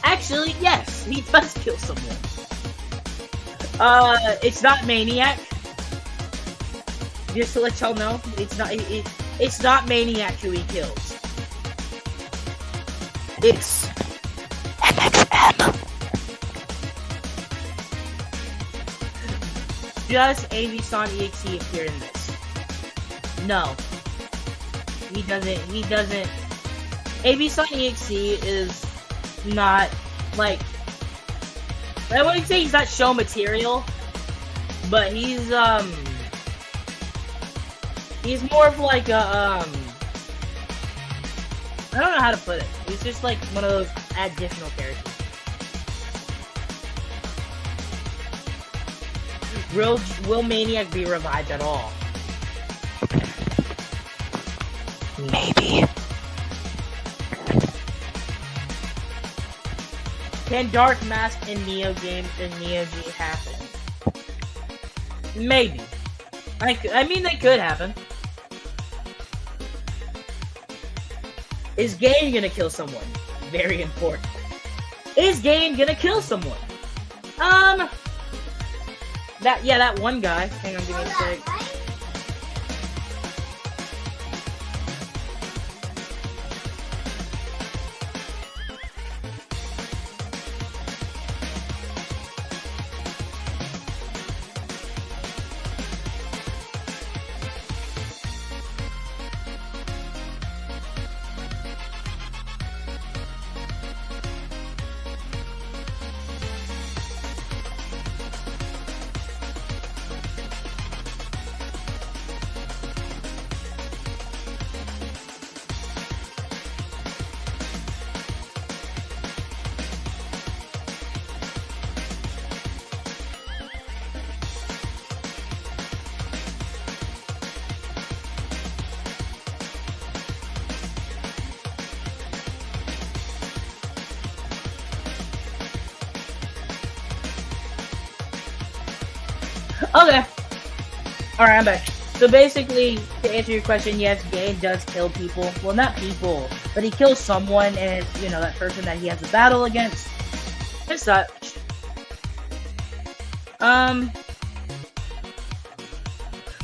Actually, yes, he does kill someone. It's not Maniac. Just to let y'all know, it's not Maniac who he kills. It's MXM. Does Avisan EXE appear in this? No. He doesn't. Avisan EXE is not, like, I wouldn't say he's not show material, but he's more of like a, I don't know how to put it. He's just like one of those additional characters. Will Maniac be revived at all? Maybe. Can Dark Mask in Neo Game and Neo G happen? Maybe. I mean, they could happen. Is Gain gonna kill someone? Very important. Is Gain gonna kill someone? That one guy. Hang on, give me a sec. Okay. Alright, I'm back. So basically, to answer your question, yes, Gain does kill people. Well, not people, but he kills someone, and it's, that person that he has a battle against. And such.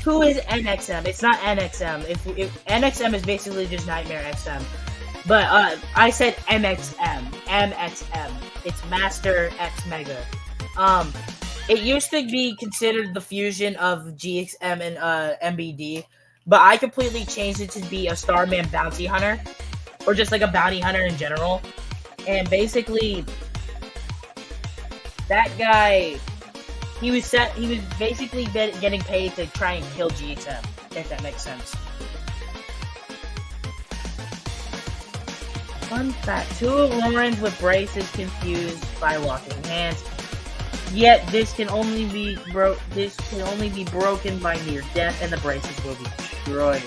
Who is NXM? It's not NXM. If NXM is basically just Nightmare XM. But, I said MXM. MXM. It's Master X Mega. It used to be considered the fusion of GXM and MBD, but I completely changed it to be a Starman Bounty Hunter, or just like a bounty hunter in general. And basically, that guy, he was basically getting paid to try and kill GXM, if that makes sense. Fun fact: 2 of Lauren's with braces confused by locking hands. Yet this can only be broken by near death, and the braces will be destroyed.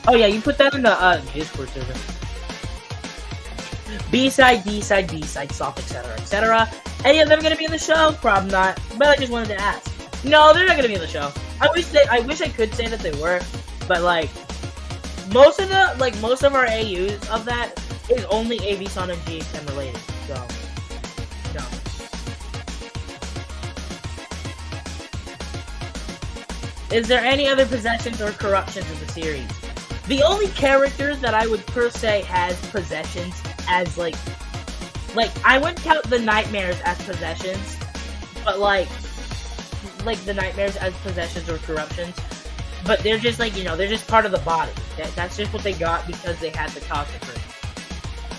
Oh yeah, you put that in the Discord server. B-side, D-side, B-side, soft, etc., etc. Any of them gonna be in the show? Probably not. But I just wanted to ask. No, they're not gonna be in the show. I wish I could say that they were, but like most of our AUs of that is only Avisan and GXM related. So no. Is there any other possessions or corruptions in the series? The only characters that I would per se has possessions as like I wouldn't count the nightmares as possessions, but like the nightmares as possessions or corruptions. But they're just they're just part of the body. That's just what they got because they had the toxic version.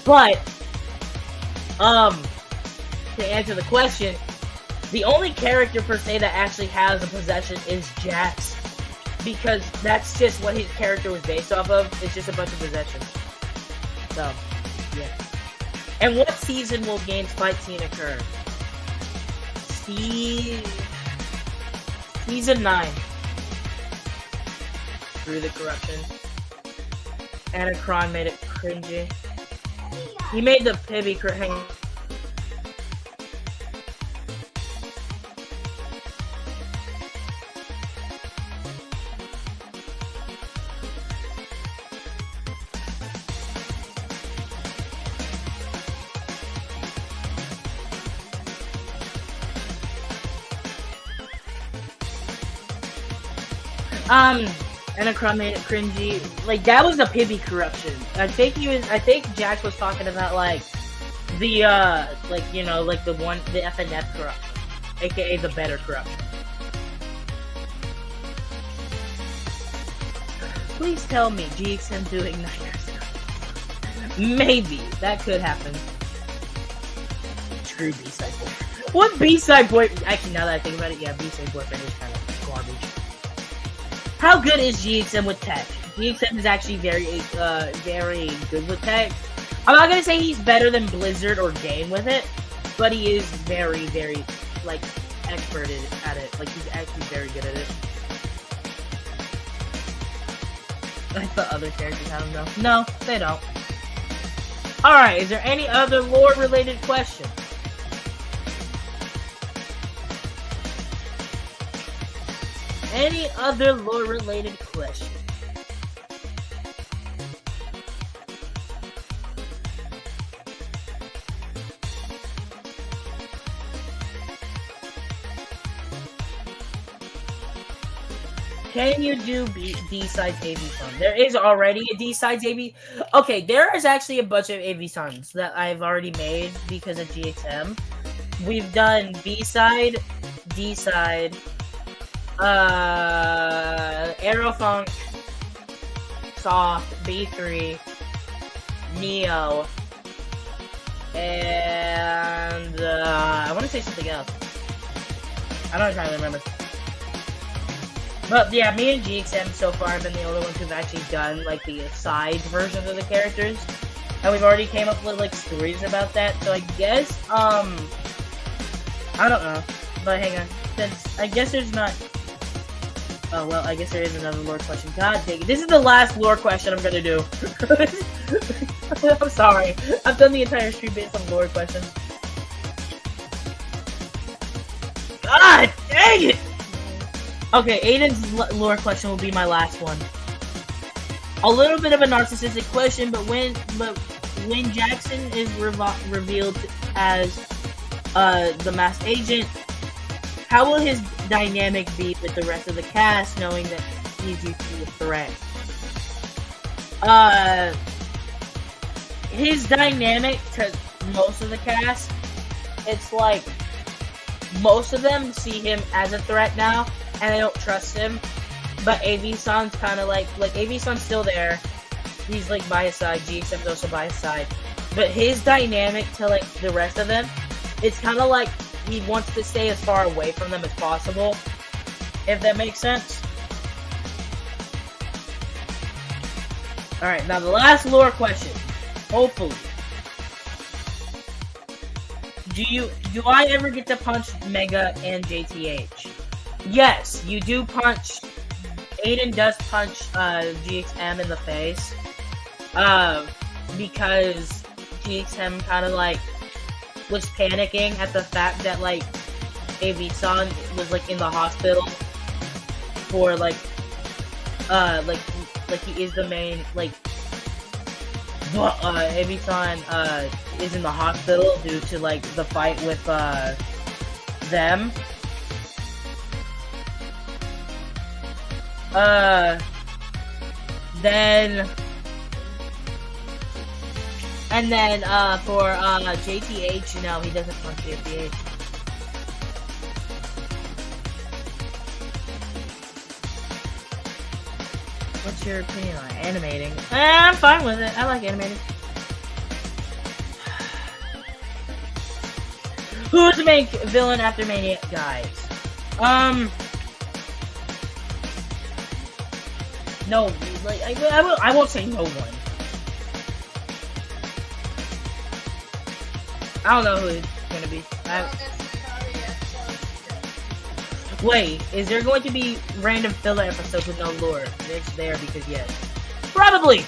But to answer the question, the only character per se that actually has a possession is Jax, because that's just what his character was based off of. It's just a bunch of possessions. So, yeah. And what season will Gain's fight scene occur? Season 9. Through the corruption. Anacron made it cringy. He made the Pibby hang. Anacron made it cringy. Like, that was the Pibby corruption. I think Jax was talking about, like, the, like, you know, like the FNF corruption. AKA the better corruption. Please tell me GXM doing Nightmare stuff. Maybe. That could happen. Screw B-Side Boyfriend. What B-Side Boyfriend? Actually, now that I think about it, yeah, B-Side Boyfriend is kind of garbage. How good is GXM with tech? GXM is actually very good with tech. I'm not gonna say he's better than Blizzard or Game with it, but he is very, very, like, expert at it. Like, he's actually very good at it. I thought other characters had him though. No, they don't. Alright, is there any other lore-related questions? Any other lore-related questions? Can you do D-Sides AV Sun? There is already a D-Sides AV. Okay, there is actually a bunch of AV Suns that I've already made because of GXM. We've done B-Side, D-Side, Aerofunk, Soft, B3, Neo, and I want to say something else. I don't try to remember. But yeah, me and GXM so far have been the only ones who've actually done like the side versions of the characters. And we've already came up with like stories about that. So I guess, I don't know. But hang on. Since I guess there's not. Oh well, I guess there is another lore question. God dang it. This is the last lore question I'm gonna do. I'm sorry. I've done the entire stream based on lore questions. God dang it! Okay, Aiden's lore question will be my last one. A little bit of a narcissistic question, but when Jackson is revealed as the masked agent, how will his dynamic be with the rest of the cast, knowing that he's used to the threat? His dynamic to most of the cast, it's like most of them see him as a threat now, and I don't trust him. But AV Sun's kind of like AV Sun's still there. He's like by his side. GXM's also by his side. But his dynamic to like the rest of them, it's kind of like he wants to stay as far away from them as possible. If that makes sense. Alright, now the last lore question. Hopefully. Do I ever get to punch Mega and JTH? Yes, you do punch. Aiden does punch GXM in the face. Because GXM kind of like was panicking at the fact that like AV Sun was like in the hospital for like he is the main like AV Sun is in the hospital due to like the fight with them. Then for JTH, no, he doesn't punch JTH. What's your opinion on animating? I'm fine with it. I like animating. Who's the main villain after Maniac dies? No, like I won't say no one. I don't know who it's gonna be. Wait, is there going to be random filler episodes with no lore? It's there because yes. Probably!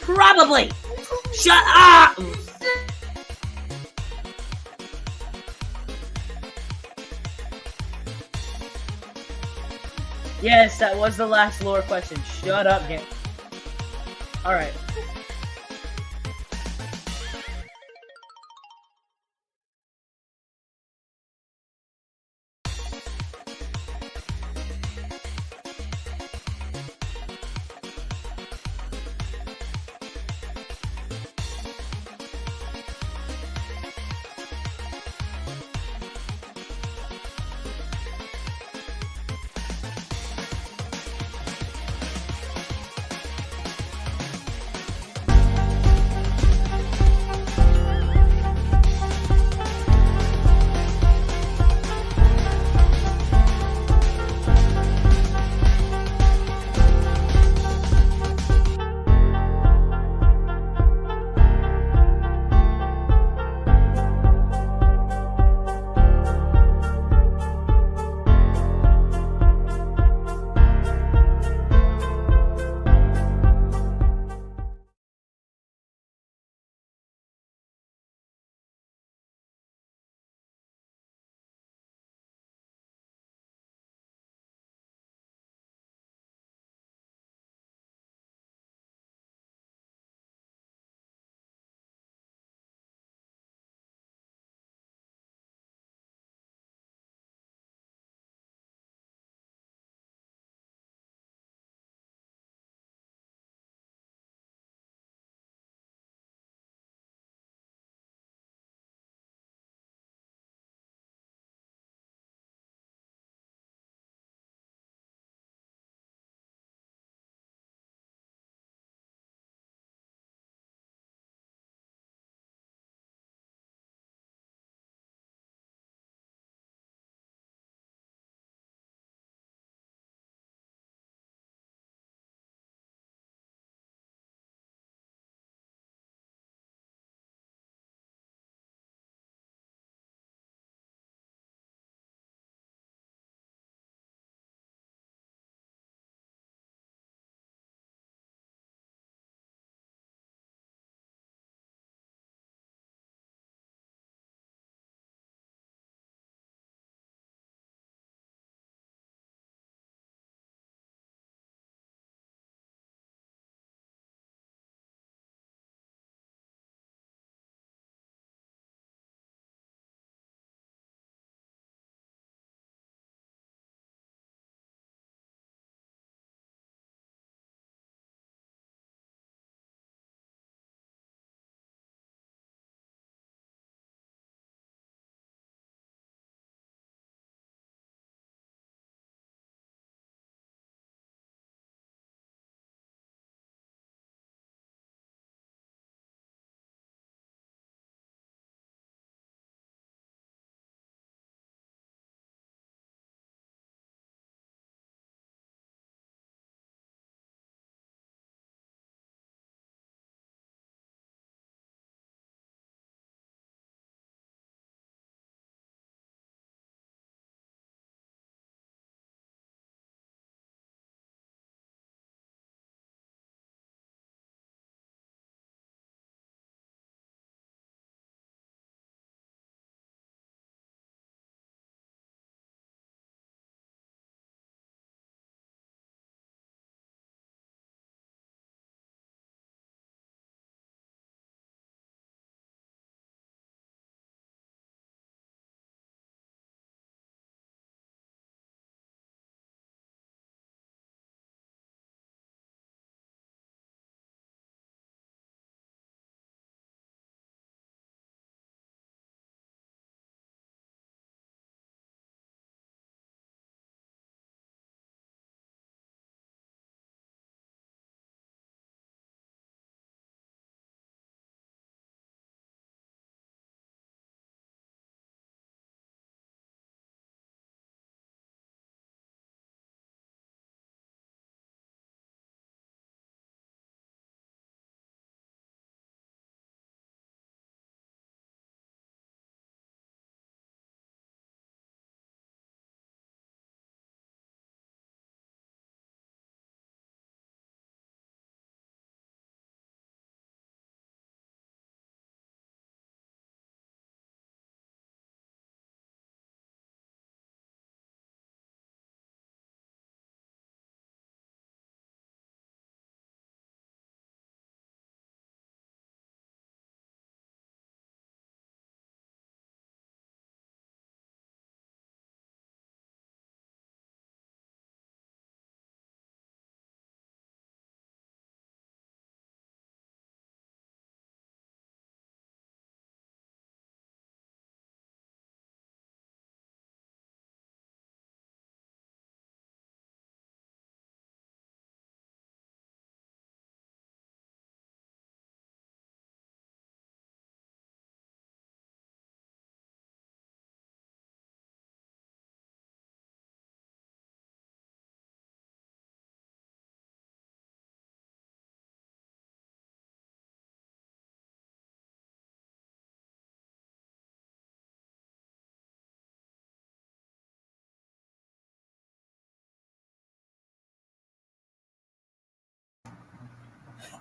Probably. Shut up. Yes, that was the last lore question. Shut up, game. Alright.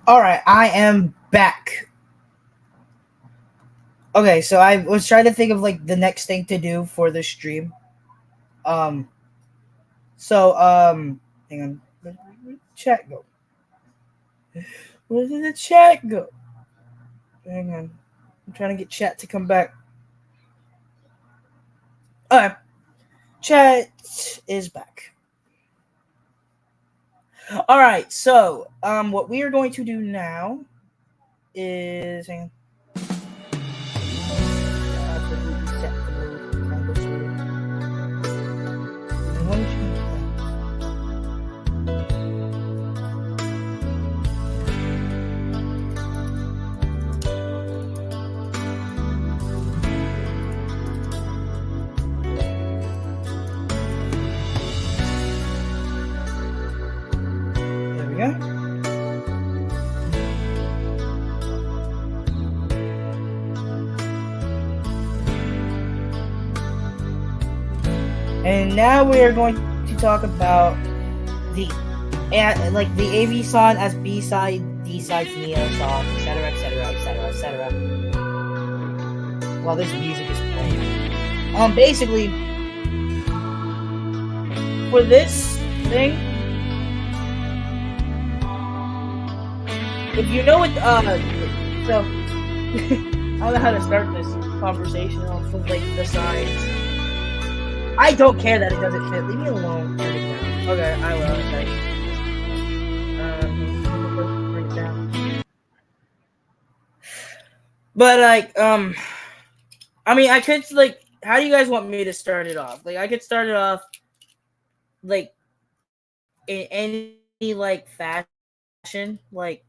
All right, I am back. Okay, so I was trying to think of like the next thing to do for the stream. Um, hang on. Where did the chat go? Where did the chat go? Hang on. I'm trying to get chat to come back. Okay, chat is back. All right, so what we are going to do now is hang on. Absolutely set the move. Kind of weird. What is There we go. And now we are going to talk about the AV song as B side, D side, Neo song, etc., etc., etc., etc. While this music is playing, basically for this thing, if you know what, so I don't know how to start this conversation off of like the sides. I don't care that it doesn't fit. Leave me alone. Okay, I will. Okay. Bring it down. But like, I mean, I could like. How do you guys want me to start it off? Like, I could start it off like in any like fashion, like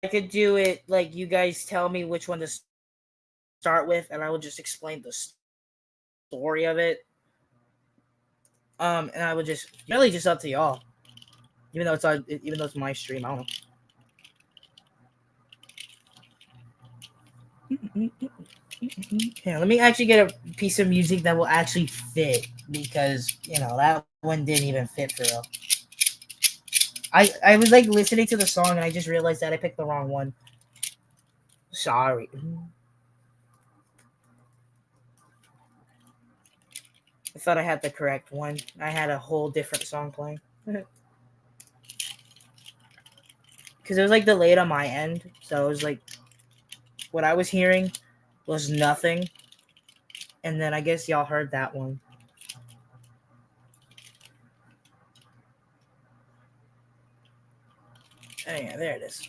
I could do it like you guys tell me which one to start with, and I will just explain the story of it. And I would just really just up to y'all. Even though it's my stream, I don't know. Yeah, let me actually get a piece of music that will actually fit, because that one didn't even fit for real. I was like listening to the song and I just realized that I picked the wrong one. Sorry. I thought I had the correct one. I had a whole different song playing. Because it was like delayed on my end, so it was like what I was hearing was nothing, and then I guess y'all heard that one. Oh yeah, there it is.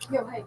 Yo, hey.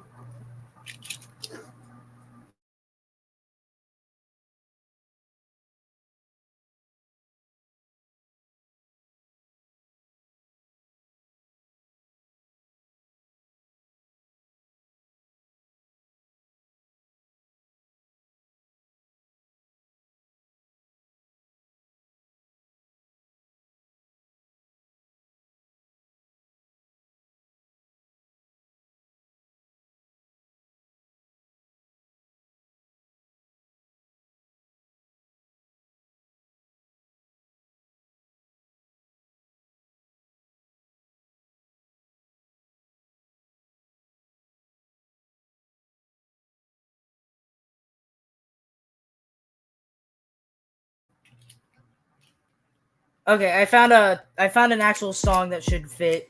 Okay, I found an actual song that should fit.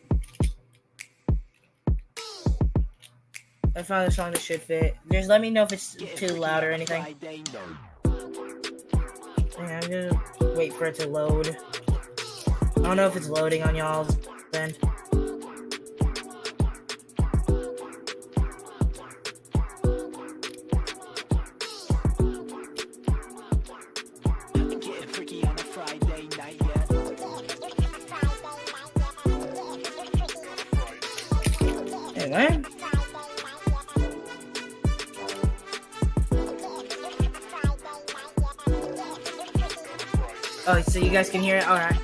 I found a song that should fit. Just let me know if it's too loud or anything. Yeah, I'm gonna wait for it to load. I don't know if it's loading on y'all's end. Anyway. Oh, so you guys can hear it? Alright.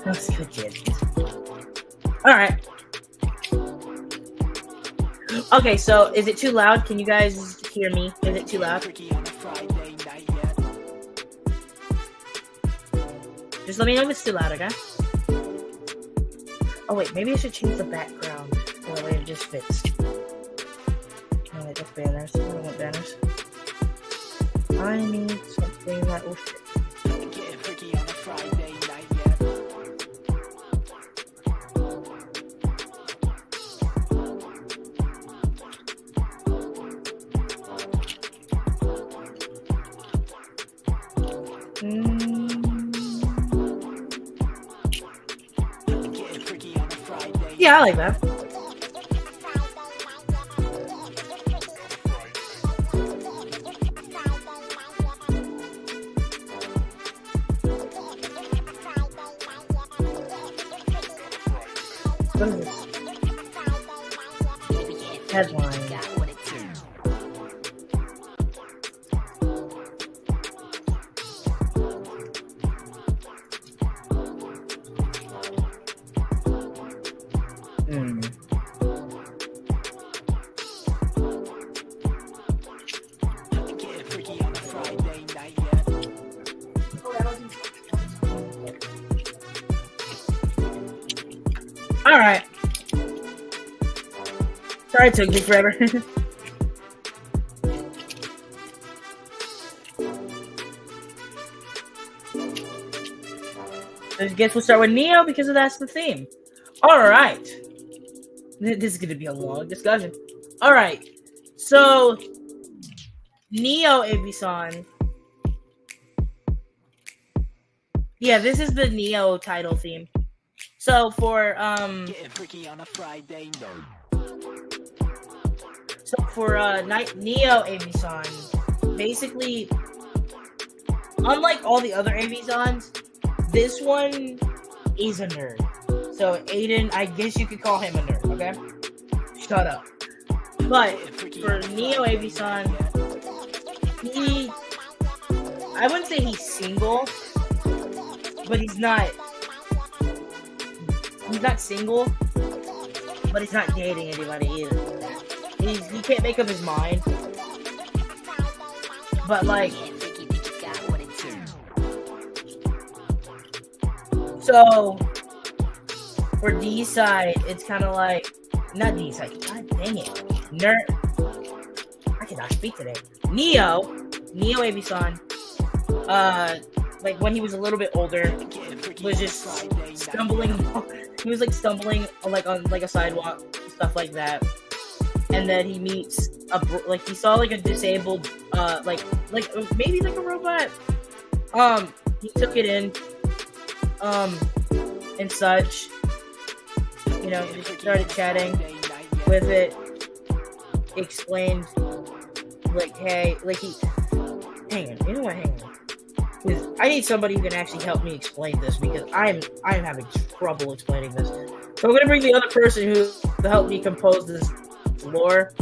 That's good, kid. Alright. Okay, so is it too loud? Can you guys hear me? Is it too loud? Just let me know if it's too loud, okay? Oh wait, maybe I should change the background so that way it just fits. No, wait, that's banners. I don't want banners. I need something that will fit. Yeah, I like that. What is this? Headline. Alright. Sorry it took me forever. I guess we'll start with Neo because that's the theme. Alright. This is going to be a long discussion. Alright. So, Neo Ebisan. Yeah, this is the Neo title theme. So for Neo Ebisan, basically, unlike all the other Ebisans, this one is a nerd. So Aiden, I guess you could call him a nerd, okay? Shut up. But for Neo Ebisan, I wouldn't say he's single, but he's not single, but he's not dating anybody either. He can't make up his mind. But like, so for D side, it's kind of like, not D side. God dang it, nerd. I cannot speak today. Neo Ebisan, like when he was a little bit older, was just stumbling. He was like stumbling like on like a sidewalk, stuff like that. And then he meets he saw like a disabled like maybe like a robot. He took it in and such. You know, he just started chatting with it. Explained like, hey, like hang on, you know what, hang on. I need somebody who can actually help me explain this because I'm having trouble explaining this. So I'm gonna bring the other person who helped me compose this lore.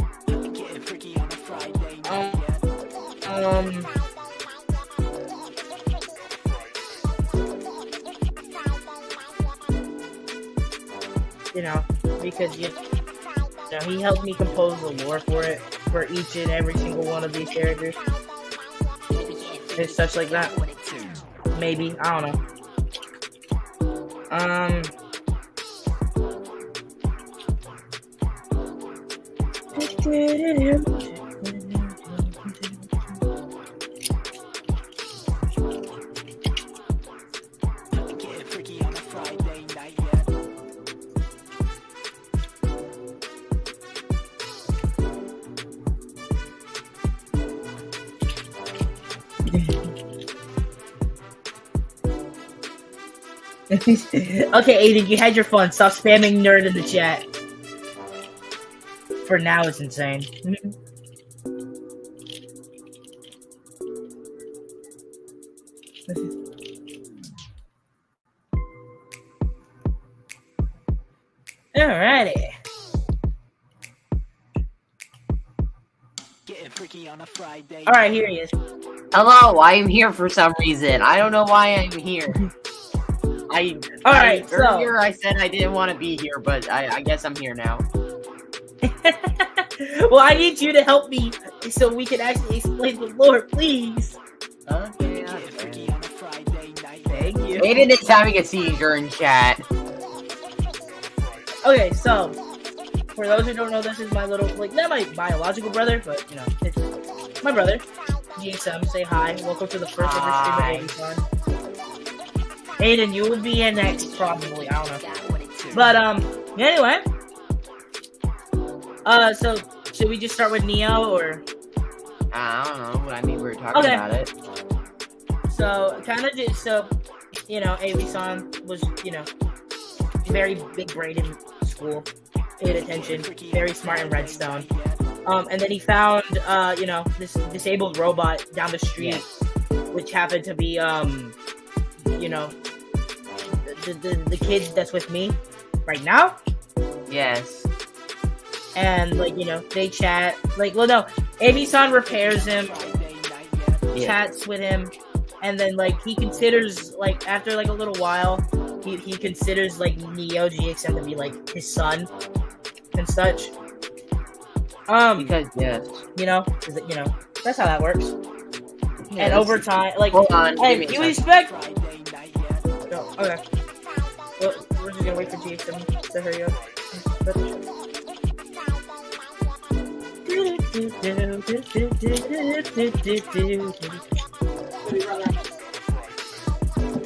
You know, because you know, he helped me compose the lore for it, for each and every single one of these characters. It's such like that. Maybe, I don't know. Okay, Aiden, you had your fun. Stop spamming nerd in the chat. For now, it's insane. Alrighty. Alright, here he is. Hello, I am here for some reason. I don't know why I'm here. Earlier I said I didn't want to be here, but I guess I'm here now. Well, I need you to help me so we can actually explain the lore, please. Okay. Thank you. Aiden is having a seizure in chat. Okay, so for those who don't know, this is my little, like, not my biological brother, but you know, it's my brother. GXM, say hi. Welcome to the first ever stream of Aiden. Aiden, you will be in next, probably. I don't know. But anyway. So should we just start with Neo or? I don't know. I mean, we were talking about it. So kind of just you know, Avi-san was, you know, very big brain in school, paid attention, very smart in Redstone. And then he found you know, this disabled robot down the street, which happened to be you know, the kid that's with me right now. Yes. And like, you know, they chat. Like, well, no, Avi-san repairs him, chats with him, and then like he considers, like, after like a little while, he considers like Neo GXM to be like his son and such. Because you know, that's how that works. Yeah, and over time, like, hold on, hey, you expect? No, okay. Well, we're just gonna wait for GXM to hurry up.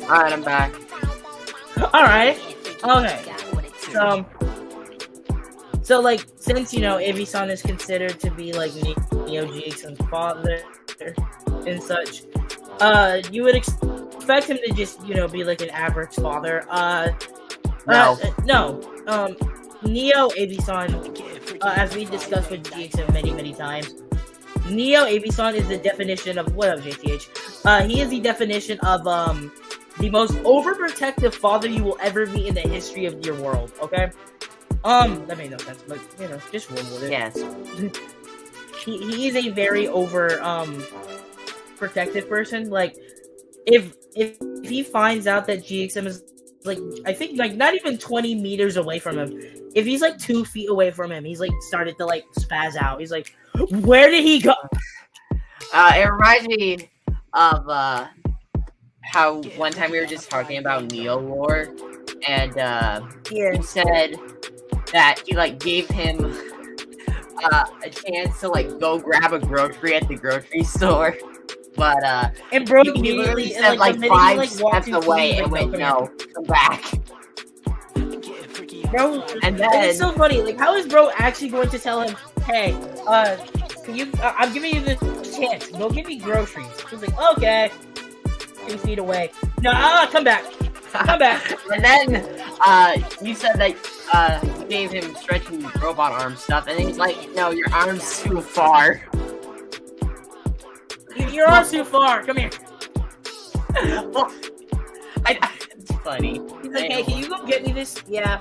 Alright, I'm back. Alright. Okay. So like, since, you know, Avi-san is considered to be like Neo GXM's father and such, you would expect him to just, you know, be like an average father. No. Neo Avi-san, as we discussed with GXM many times, Neo Avi-san is the definition of, what up, JTH? He is the definition of the most overprotective father you will ever meet in the history of your world. Okay, that made no sense, but you know, just roll with it. Yes. He is a very protective person. Like, if he finds out that GXM is, like, I think, like, not even 20 meters away from him. If he's, like, 2 feet away from him, he's, like, started to, like, spaz out. He's like, where did he go? It reminds me of, how one time we were just talking about Neo lore, and, he said that he, like, gave him, a chance to, like, go grab a grocery at the grocery store. But, and bro, he literally said, like, 5 steps away and went, no, come back. Bro, and then, it's so funny. Like, how is bro actually going to tell him, hey, can you, I'm giving you this chance. Go get me groceries. He's like, okay. 2 feet away. No, come back. Come back. And then, you said that, you gave him stretching robot arm stuff, and then he's like, no, your arm's too far. Your arm's too far. Come here. Well, it's funny. He's like, hey, can you go get me this? Yeah.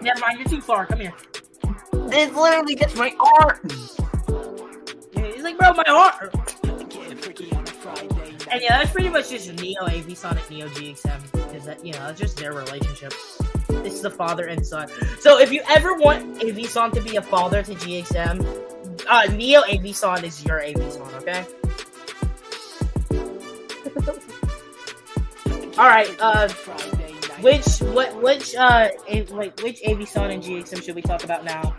Never mind, you're too far. Come here. It's literally just my arm. He's like, bro, my arm. And yeah, that's pretty much just Neo Avi-san and Neo GXM. Because that, you know, that's just their relationship. It's the father and son. So if you ever want Avi-san to be a father to GXM, Neo Avi-san is your Avi-san, okay? Alright, which Avi-san and GXM should we talk about now?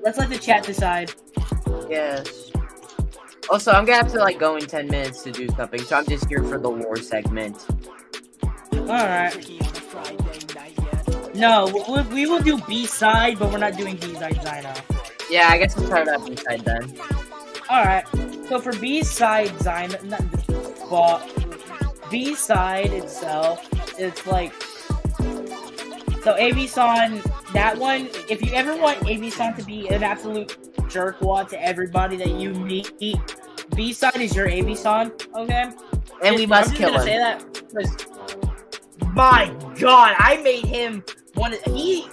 Let's let the chat decide. Yes. Also, I'm gonna have to, like, go in 10 minutes to do something, so I'm just here for the lore segment. Alright. No, we will do B-side, but we're not doing B-side Zyno. Yeah, I guess we'll start that B-side then. Alright. So for B-side Zyno, B-side itself, it's like, so Avisan, that one, if you ever want Avisan to be an absolute jerkwad to everybody that you meet, B-side is your Avisan, okay? And we must kill him. Say that because, my God, I made him one of, he's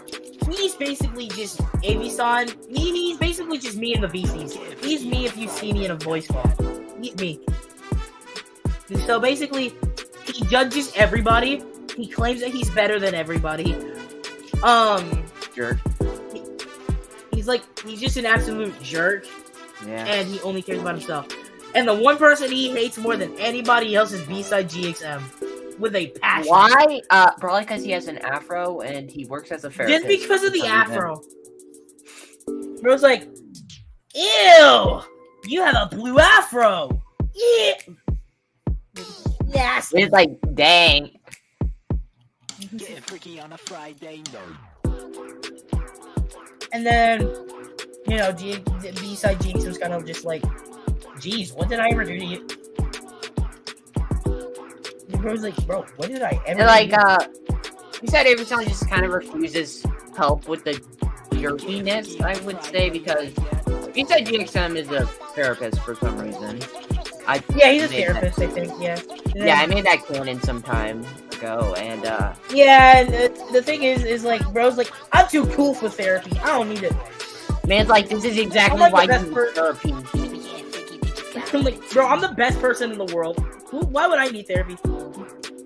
basically just Avisan, he's basically just me in the VCs. He's me if you see me in a voice call. He's me. So basically, he judges everybody. He claims that he's better than everybody. Jerk. He's just an absolute jerk. Yeah. And he only cares about himself. And the one person he hates more than anybody else is B-side GXM. With a passion. Why? Probably because he has an afro and he works as a therapist. Just because of the afro. Bro's like, ew! You have a blue afro! Yeah! Yes! It's like, dang. Get freaky on a Friday night. And then, you know, B-side GX was kind of just like, geez, what did I ever do to you? And Bro's like, bro, what did I ever And like, do? he said Avisan just kind of refuses help with the jerkiness, I would say, because he said GXM is a therapist for some reason. Yeah, he's a therapist, I think, yeah. Yeah, I made that canon some time ago, and yeah, and the thing is like, Bro's like, I'm too cool for therapy. I don't need it. man's like, this is exactly I'm why like you the need best therapy. I'm like, bro, I'm the best person in the world. Why would I need therapy?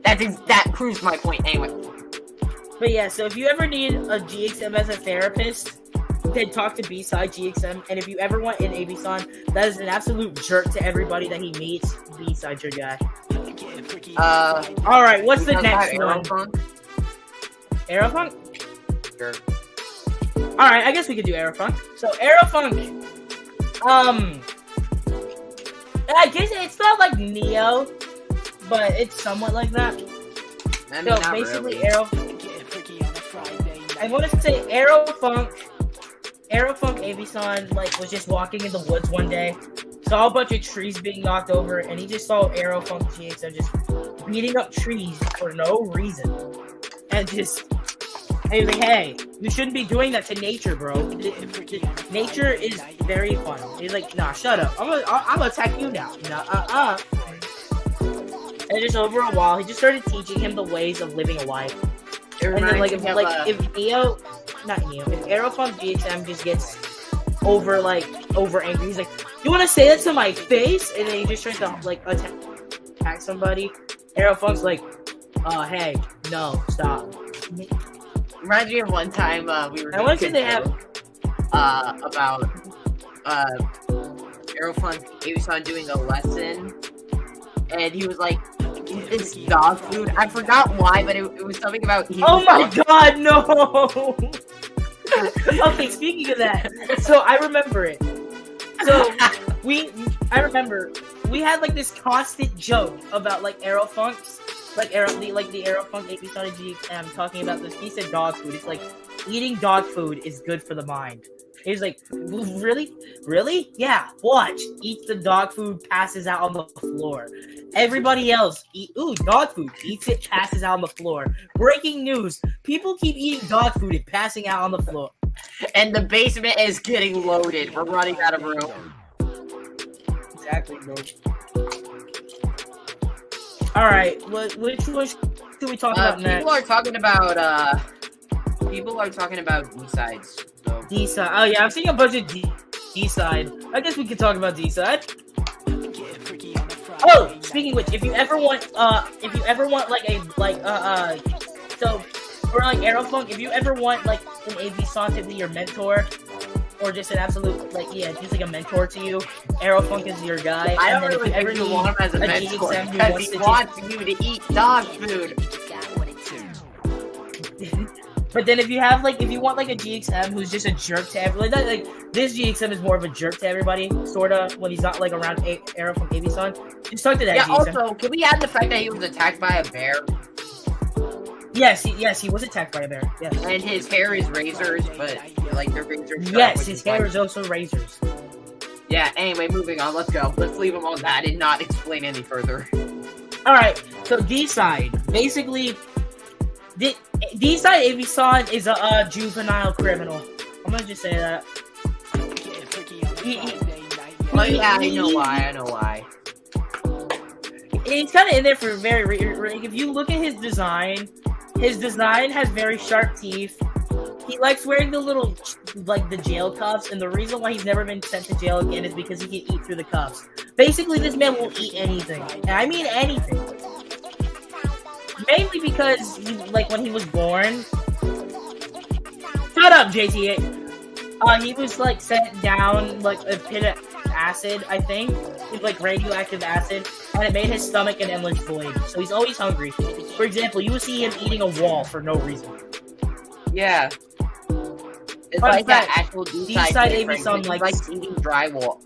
That proves my point anyway. But yeah, so if you ever need a GXM as a therapist, then talk to B-side GXM. And if you ever want an Avisan that is an absolute jerk to everybody that he meets, B-side your guy. Alright, what's the next one? Aerofunk? Sure. Alright, I guess we could do Aerofunk. So Aerofunk, I guess it's not like Neo, but it's somewhat like that. I mean, So not basically, really. I want to say Aerofunk Avisan was just walking in the woods one day, saw a bunch of trees being knocked over, and he just saw Aerofunk GXM just beating up trees for no reason, and he's like, hey, you shouldn't be doing that to nature, bro. Nature is very fun. He's like, nah, shut up. I'm gonna attack you now. Nah, And just over a while, he just started teaching him the ways of living a life. And then, if Aerofunk GXM just gets over angry, he's like, you want to say that to my face? And then he just tries to attack somebody. Aerofunk's like, hey, no, stop. Reminds me of one time we were. I want to say they have about Aerofunk Avisan doing a lesson, and he was like, "Eat this dog food." I forgot why, but it was something about. Oh my God, no! Okay, speaking of that, so I remember it. So I remember we had this constant joke about Aerofunks. The Aerofunk Avisan GXM talking about this. He said dog food. It's like eating dog food is good for the mind. He's like, really? Yeah, watch. Eats the dog food, passes out on the floor. Everybody else dog food, eats it, passes out on the floor. Breaking news: people keep eating dog food and passing out on the floor. And the basement is getting loaded. We're running out of room. Exactly, bro. All right, which one should we talk about next? People are talking about D-sides. So. D-side. Oh yeah, I'm seeing a bunch of D-side. I guess we could talk about D-side. Oh, speaking of which, if you ever want Aerofunk, if you ever want an Avisan to be your mentor, or just an absolute just a mentor to you, Aerofunk is your guy. I don't really ever want him as a mentor because he wants you to eat dog food. But then if you want a GXM who's just a jerk to everybody, this GXM is more of a jerk to everybody, sorta, when he's not around Aerofunk Avisan. Just talk to that GXM. Also, can we add the fact that he was attacked by a bear? Yes, he was attacked by a bear. Yes. And his hair is razors, but they're razors. Yes, his hair is also razors. Yeah. Anyway, moving on. Let's go. Let's leave him on that and not explain any further. All right. So D-Side, basically, D-Side Avisan is a juvenile criminal. I'm gonna just say that. Oh yeah, I know why. He's kind of in there for if you look at his design has very sharp teeth. He likes wearing the little, like, the jail cuffs, and the reason why he's never been sent to jail again is because he can eat through the cuffs. Basically, this man will eat anything. And I mean anything. Mainly because, when he was born... Shut up, JT! He was, sent down, a pit of acid, I think. With, radioactive acid. And it made his stomach an endless void. So he's always hungry. For example, you will see him eating a wall for no reason. Yeah. It's Fun like fact, that actual D-Side Avisan likes eating drywall.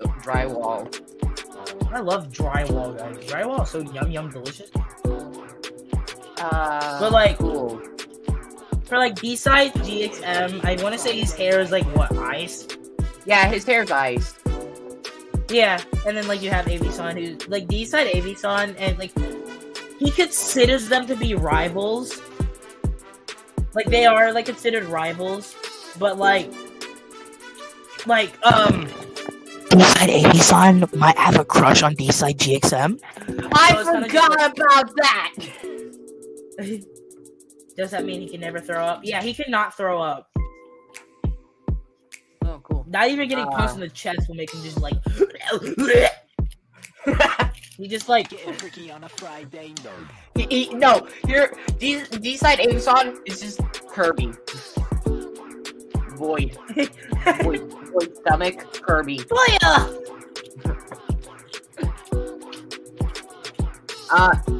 I love drywall, guys. Drywall is so yum delicious. But cool. For D-Side GXM, I want to say his hair is ice. Yeah, his hair's ice. Yeah, and then you have Avisan, who's D-Side Avisan, and he considers them to be rivals. They are considered rivals, but D-Side Avisan might have a crush on D-Side GXM. I forgot about that. Does that mean he can never throw up? Yeah, he cannot throw up. Oh, cool. Not even getting punched in the chest will make him just he just Getting freaky on a Friday. No, D-Side Avisan is just Kirby. Void stomach, Kirby.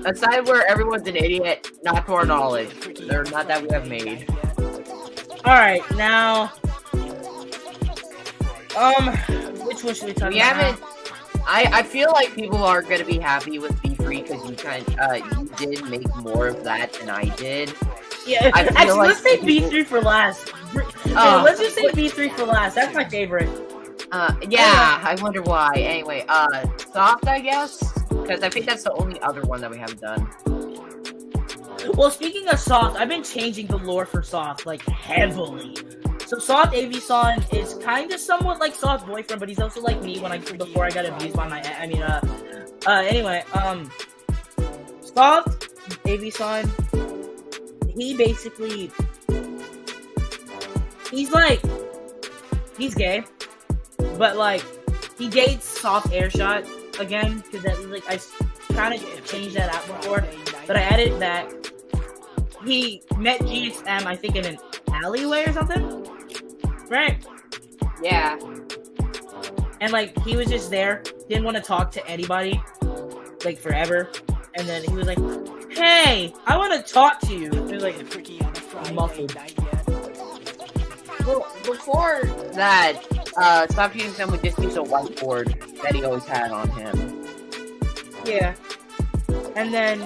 Aside where everyone's an idiot, not to our knowledge. Or not that we have made. Alright, now... which one should we talk about? I feel like people are gonna be happy with B3 because you you did make more of that than I did. Yeah, actually, let's say B3 for last. Let's just say B3 for last. That's my favorite. Yeah, I wonder why. Anyway, Soft, I guess? Because I think that's the only other one that we haven't done. Well, speaking of Soft, I've been changing the lore for Soft, heavily. So Soft Avisan is kind of somewhat like Soft Boyfriend, but he's also like me before I got abused by my... anyway, Soft Avisan, he basically... He's gay, but he dates Soft Airshot again, because that I kind of changed that out before, but I added that he met GXM, I think, in an alleyway or something, right? Yeah. And he was just there, didn't want to talk to anybody, forever, and then he was like, "Hey, I want to talk to you." It was muffled. Well, before that, Soft GXM would just use a whiteboard that he always had on him. Yeah. And then,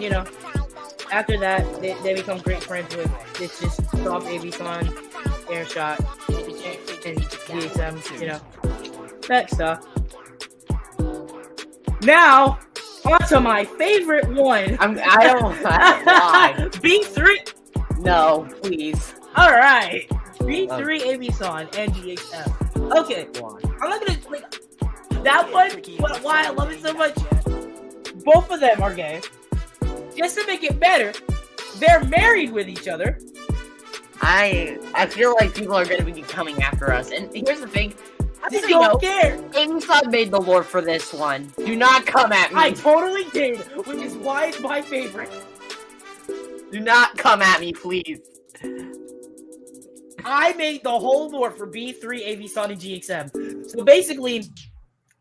after that, they become great friends with, it's just Soft Avisan, Airshot, and GXM, that stuff. Now, onto my favorite one. I don't know. B3! No, please. Alright. B3 Avisan and GXM. Okay. I'm not gonna, that one, why I love it so much, both of them are gay. Just to make it better, they're married with each other. I feel like people are gonna be coming after us. And here's the thing. I don't care. Avisan made the lore for this one. Do not come at me. I totally did, which is why it's my favorite. Do not come at me, please. I made the whole lore for B3, Avisan, and GXM. So basically,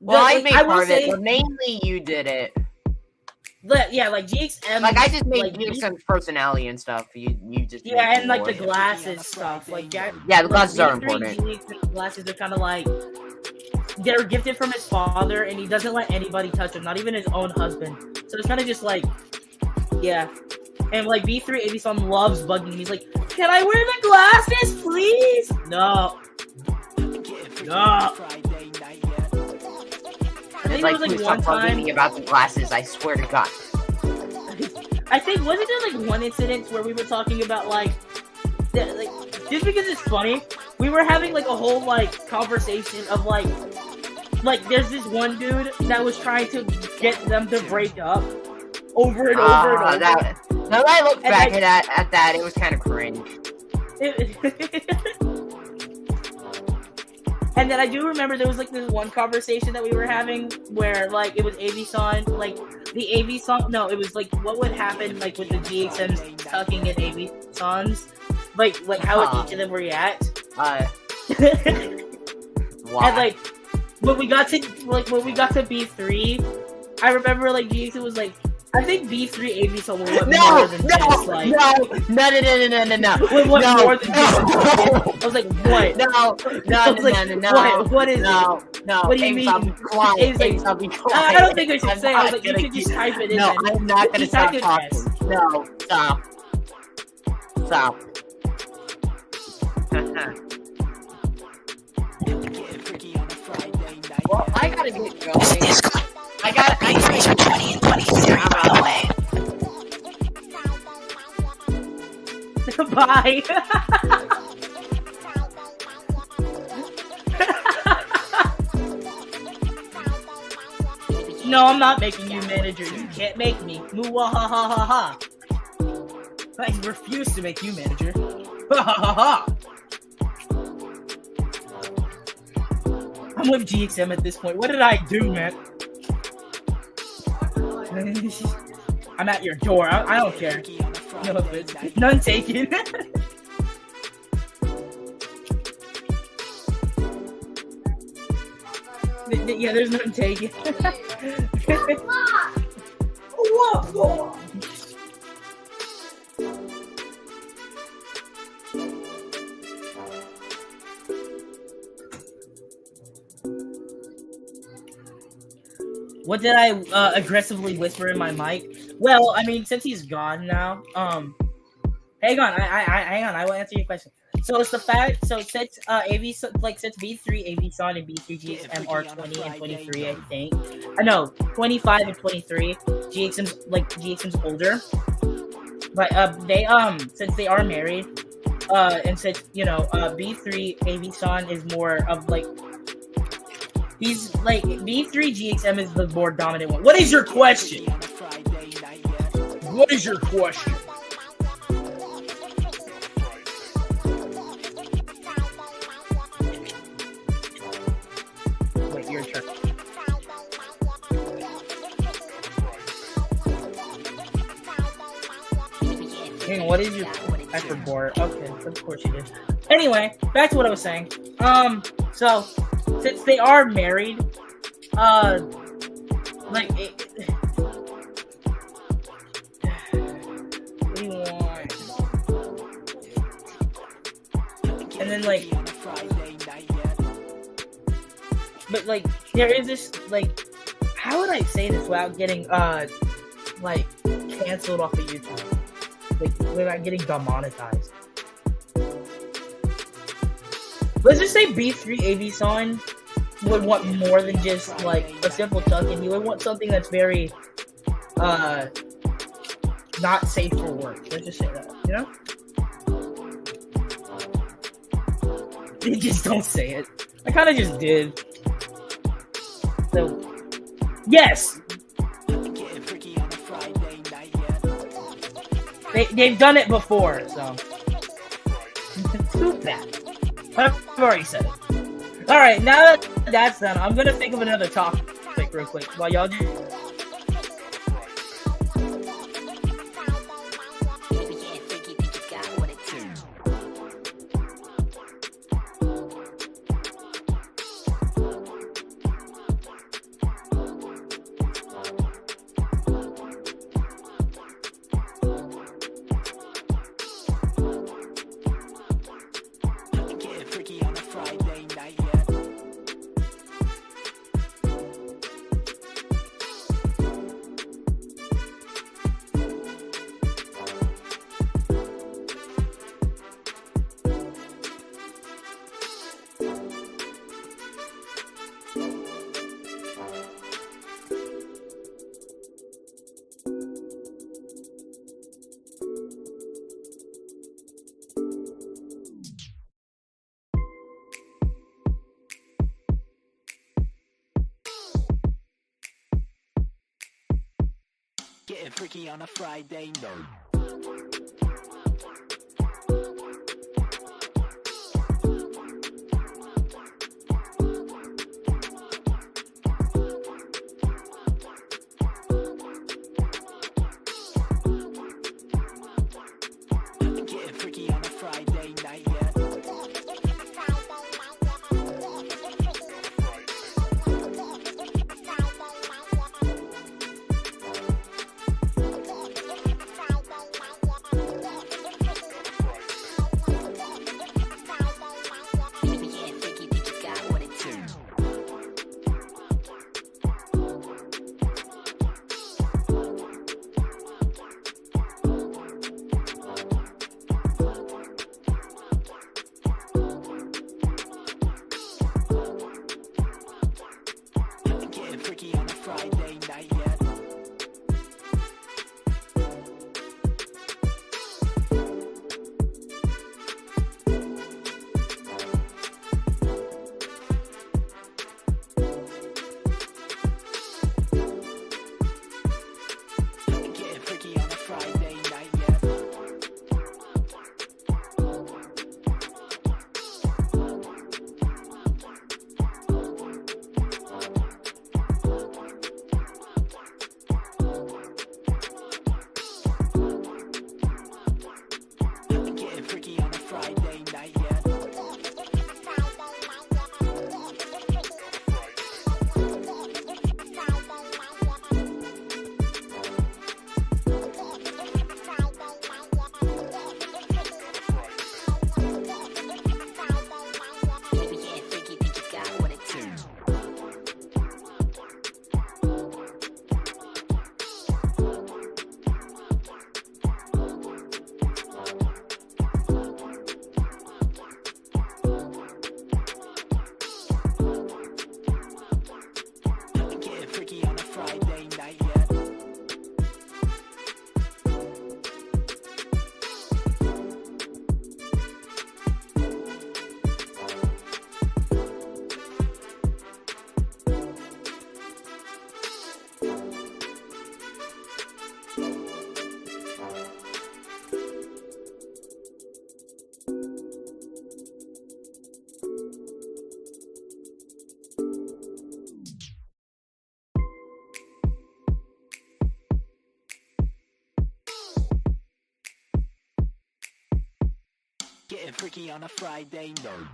I made part of it, but mainly you did it. GXM. I just made GXM's personality and stuff. You just and the glasses stuff. The glasses are important. GXM glasses are kind of they're gifted from his father, and he doesn't let anybody touch them, not even his own husband. So it's kind of just yeah. And B3 Avisan loves bugging him. He's like, "Can I wear the glasses, please?" No. I think it was one time about the glasses. I swear to God. I think wasn't there like one incident where we were talking about like just because it's funny, we were having like a whole like conversation of like there's this one dude that was trying to get them to break up over and over and over. Now that I look back at that, it was kind of cringe. And then I do remember there was like this one conversation that we were having where like it was AV-Son, like the AV-Son. No, it was like what would happen like with the GXMs tucking in AV-Sons, like how each of them react. Why? And like when we got to B3, I remember like GXM was like, I think B3 AV-Son will want more than this. Like, no. Will want more than this. I was like, what? No. What is it? No. What do you mean? I'll be quiet. Like, I'll be quiet. I don't think I should say. I was like, you should just type it in. No, I'm not gonna stop talking. Yes. No, stop. Well, I gotta get going. I gotta between 20 and 23, by the way. Bye. No, I'm not making you manager. You can't make me. Moo-wah-ha-ha-ha-ha. I refuse to make you manager. Ha-ha-ha-ha. I'm with GXM at this point. What did I do, man? I'm at your door. I don't care. No offense. None taken. Yeah, there's none taken. What did I aggressively whisper in my mic? Well, I mean, since he's gone now, hang on, I will answer your question. So it's the fact. So since since B3 AV-Son and B3 GXM are 20 and 23, I think. No, 25 and 23. GXM's older, but they since they are married, and since B3 AV-Son is more of like. He's like B3 GXM is the more dominant one. What is your question? What is your question? Wait, your turn. Hang on, what is your hyperboard? Okay, of course you did. Anyway, back to what I was saying. So since they are married, what do you want? And then but there is this how would I say this without getting canceled off of YouTube? Without getting demonetized. Let's just say B3 AV-Son would want more than just a simple tuck, and he would want something that's very not safe for work. Let's just say that, You just don't say it. I kind of just did. So, yes! They've done it before, so. Too bad. I've already said it. Alright, now that that's done, I'm gonna think of another topic real quick while y'all do. Getting freaky on a Friday night. Getting freaky on a Friday night, yeah. Getting freaky on a Friday night, yeah. Getting freaky on a Friday night, yeah. Getting freaky on a Friday night, yeah. Getting freaky on a Friday night, yeah. Getting freaky on a Friday night.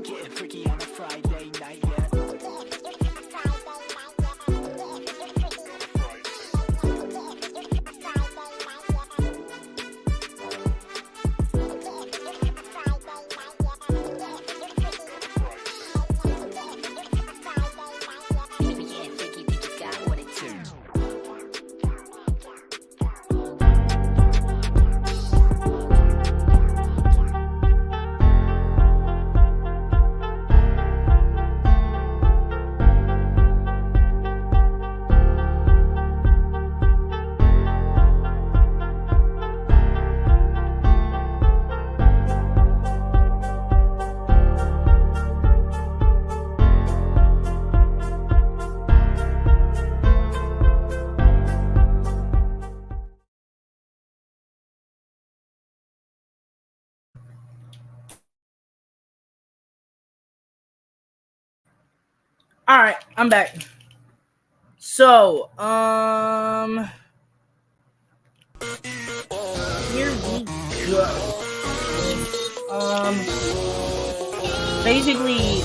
Getting freaky on a Friday night, yeah. All right, I'm back. So, here we go. Basically,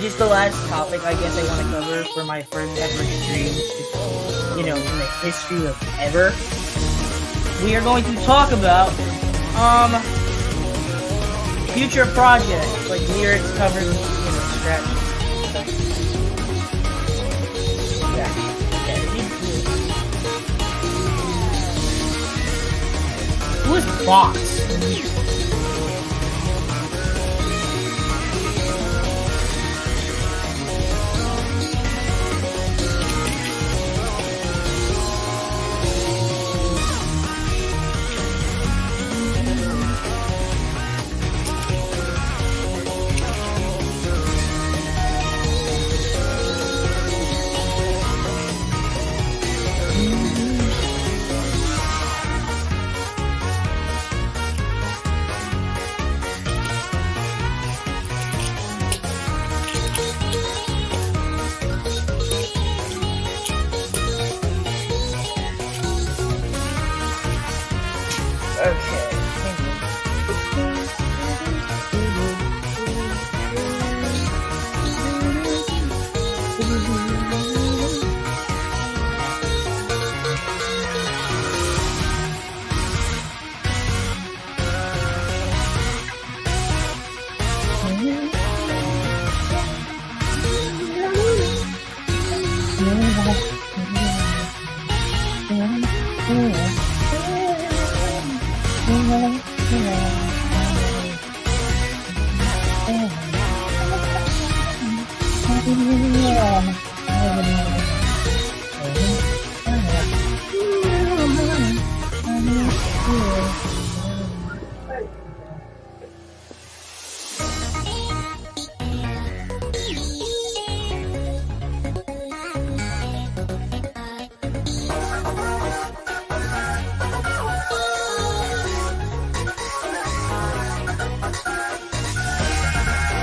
just the last topic I guess I want to cover for my first ever stream, you know, in the history of ever. We are going to talk about, future projects, like lyrics, covers, you know, scratches. Who is Box?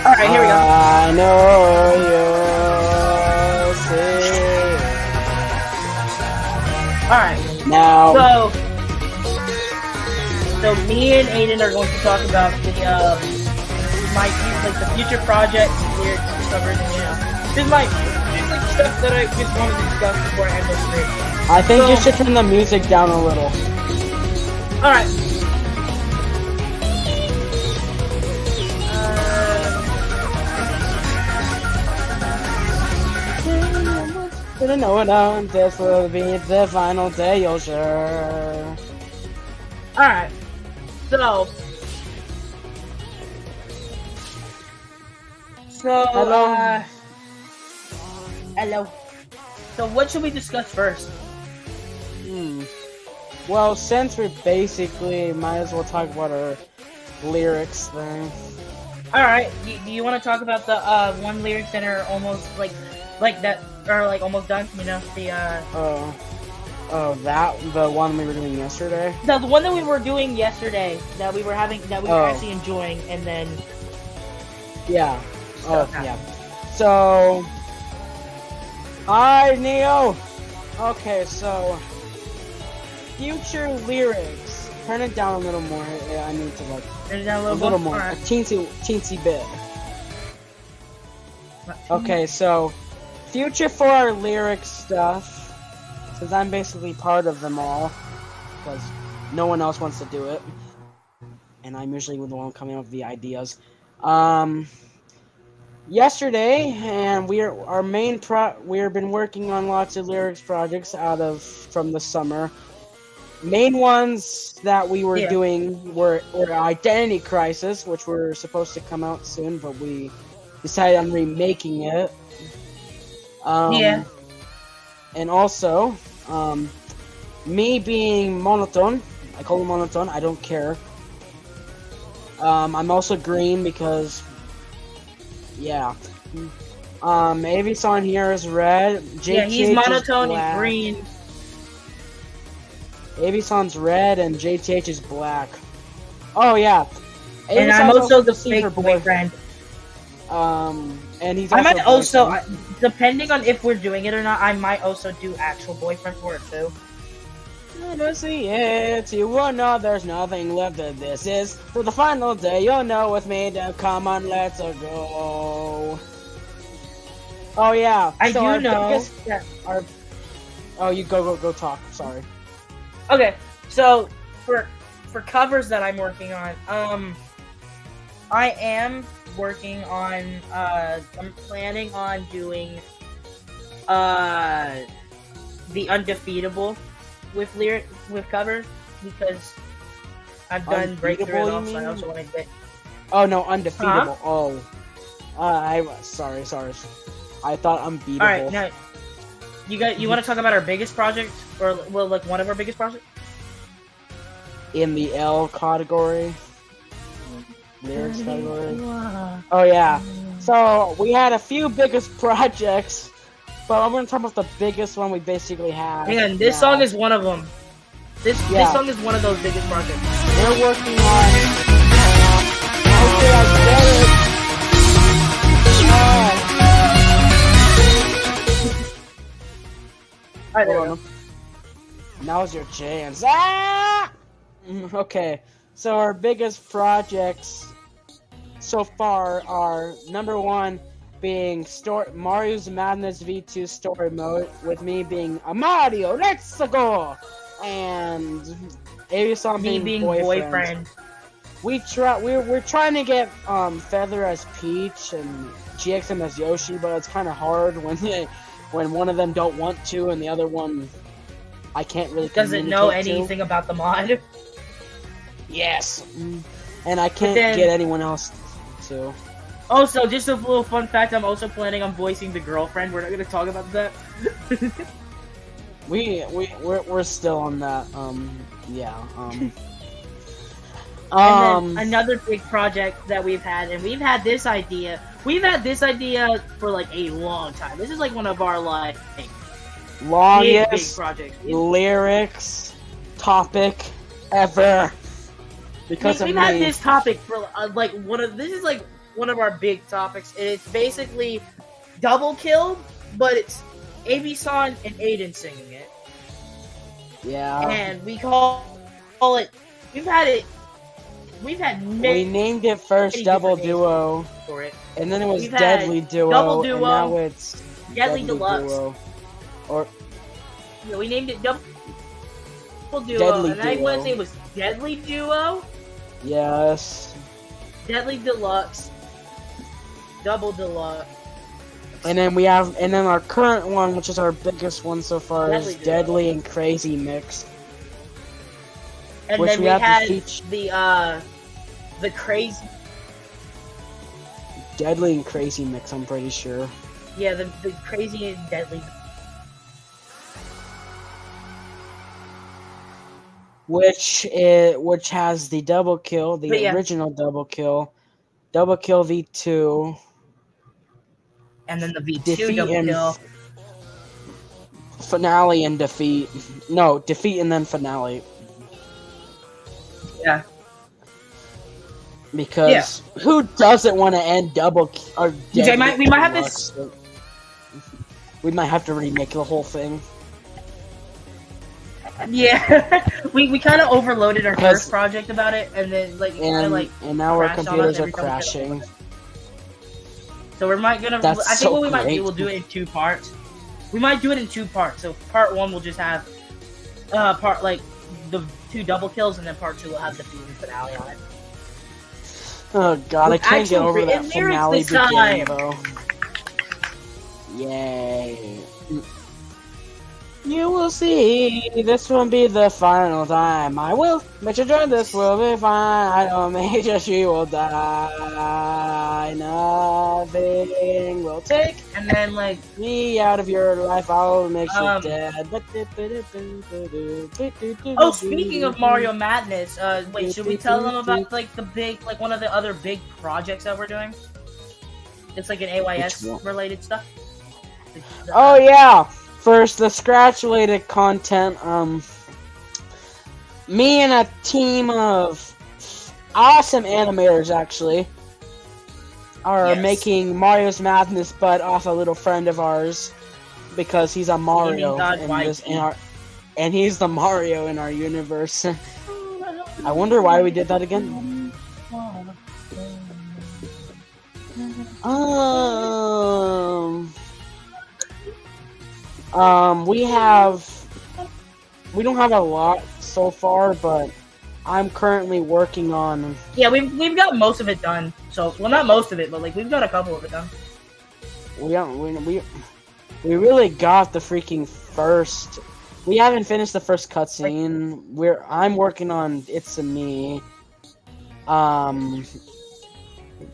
All right, here we go. I know you'll see. All right. Now, So me and Aiden are going to talk about the the future projects, lyrics, covers, and this is like stuff that I just wanted to discuss before I end this video. I think you should turn the music down a little. All right. Didn't know it on this will be the final day, yo, sure. All right. So Hello. Hello. So what should we discuss first? Well, since we basically might as well talk about our lyrics thing. All right. Do you want to talk about the one lyrics that are almost like that are like almost done? You know, The one we were doing yesterday. the one that we were doing yesterday that we were actually enjoying, and then Yeah. Okay. Yeah. So, hi, Neo. Okay, so future lyrics. Turn it down a little more. Yeah, I need to like there's that a little more, Alright. a teensy bit. Okay, so future for our lyric stuff, since I'm basically part of them all, because no one else wants to do it, and I'm usually the one coming up with the ideas. Yesterday, and we've been working on lots of lyrics projects from the summer. Main ones that we were doing were Identity Crisis, which were supposed to come out soon, but we decided on remaking it. And also, me being monotone. I call him monotone. I don't care. I'm also green because, yeah. Avison here is red. Yeah, he's JTH monotone is and green. Avison's red and JTH is black. Oh yeah. And I'm also the fake boyfriend. And he's I also might also, depending on if we're doing it or not, I might also do actual boyfriend for it too. to see it, you will know there's nothing left of this is for the final day. You'll know with me. Then come on, let's go. Oh yeah, I so do our know. biggest- Oh, you go talk. Sorry. Okay, so for covers that I'm working on, I am working on. I'm planning on doing the Undefeatable with covers because I've done breakthrough and also I also want to get. Oh no, undefeatable. Oh, sorry. I thought unbeatable. All right, now you want to talk about our biggest project, or well, like one of our biggest projects? In the L category, lyrics category. Oh yeah. So we had a few biggest projects, but I'm gonna talk about the biggest one we basically have. And this song is one of them. This song is one of those biggest projects. We're working on. Okay, I get it. Alright, there we Hold go. on. Now's your chance. Ah! Okay, so our biggest projects so far are number one being Mario's Madness V2 story mode, with me being a Mario, let's go, and Avison being boyfriend. We're trying to get Feather as Peach and GXM as Yoshi, but it's kind of hard when one of them don't want to and the other one I can't really Doesn't know communicate to. anything about the mod. Yes, and I can't get anyone else to. Also, just a little fun fact, I'm also planning on voicing the girlfriend. We're not gonna talk about that. We're still on that. Yeah. And then another big project that we've had, and we've had this idea for like a long time. This is like one of our like big longest projects. lyrics topic ever. Because we've had this topic for like this is like one of our big topics, and it's basically Double Kill, but it's Avisan and Aiden singing it. Yeah. And we call it. We named it first Double Duo for it, and then it was Deadly Duo, Double Duo, and now it's Deadly Deluxe. Duo. Or yeah, we named it Double Duo, Deadly and I Duo. want to say it was Deadly Duo. Yes. Deadly Deluxe. Double Deluxe. And then our current one, which is our biggest one so far, is Deadly and Crazy Mix. And which then we had the crazy Deadly and Crazy Mix, I'm pretty sure. Yeah, the Crazy and Deadly. Which has the Double Kill, the original Double Kill V2, and then the V2 Double Kill, Finale and Defeat. No, Defeat and then Finale. Yeah. Because who doesn't want to end Double or we might have this. We might have to remake the whole thing. Yeah, we kind of overloaded our first project about it, and then and now our computers are crashing. So we might gonna. That's I think so what we might great. do, we'll do it in 2 parts. We might do it in 2 parts. So part 1 will just have part like the 2 double kills, and then part 2 will have the season finale on it. Oh god, With I can't get over that lyrics finale this time. beginning though. Yay. You will see, this won't be the final time. I will make sure this will be fine. I don't make sure she will die. Nothing will take and then like me out of your life. I'll make you dead. Oh, speaking of Mario Madness, wait, should we tell them about like the big, like one of the other big projects that we're doing? It's like an AYS related stuff. Oh yeah. First, the Scratch-related content, me and a team of awesome animators, actually, are making Mario's Madness, but off a little friend of ours, because he's a Mario, and he's the Mario in our universe. I wonder why we did that again. We don't have a lot so far, but I'm currently working on. Yeah, we've got most of it done. So, well, not most of it, but like we've got a couple of it done. We really got the freaking first. We haven't finished the first cutscene. I'm working on It's a Me. I've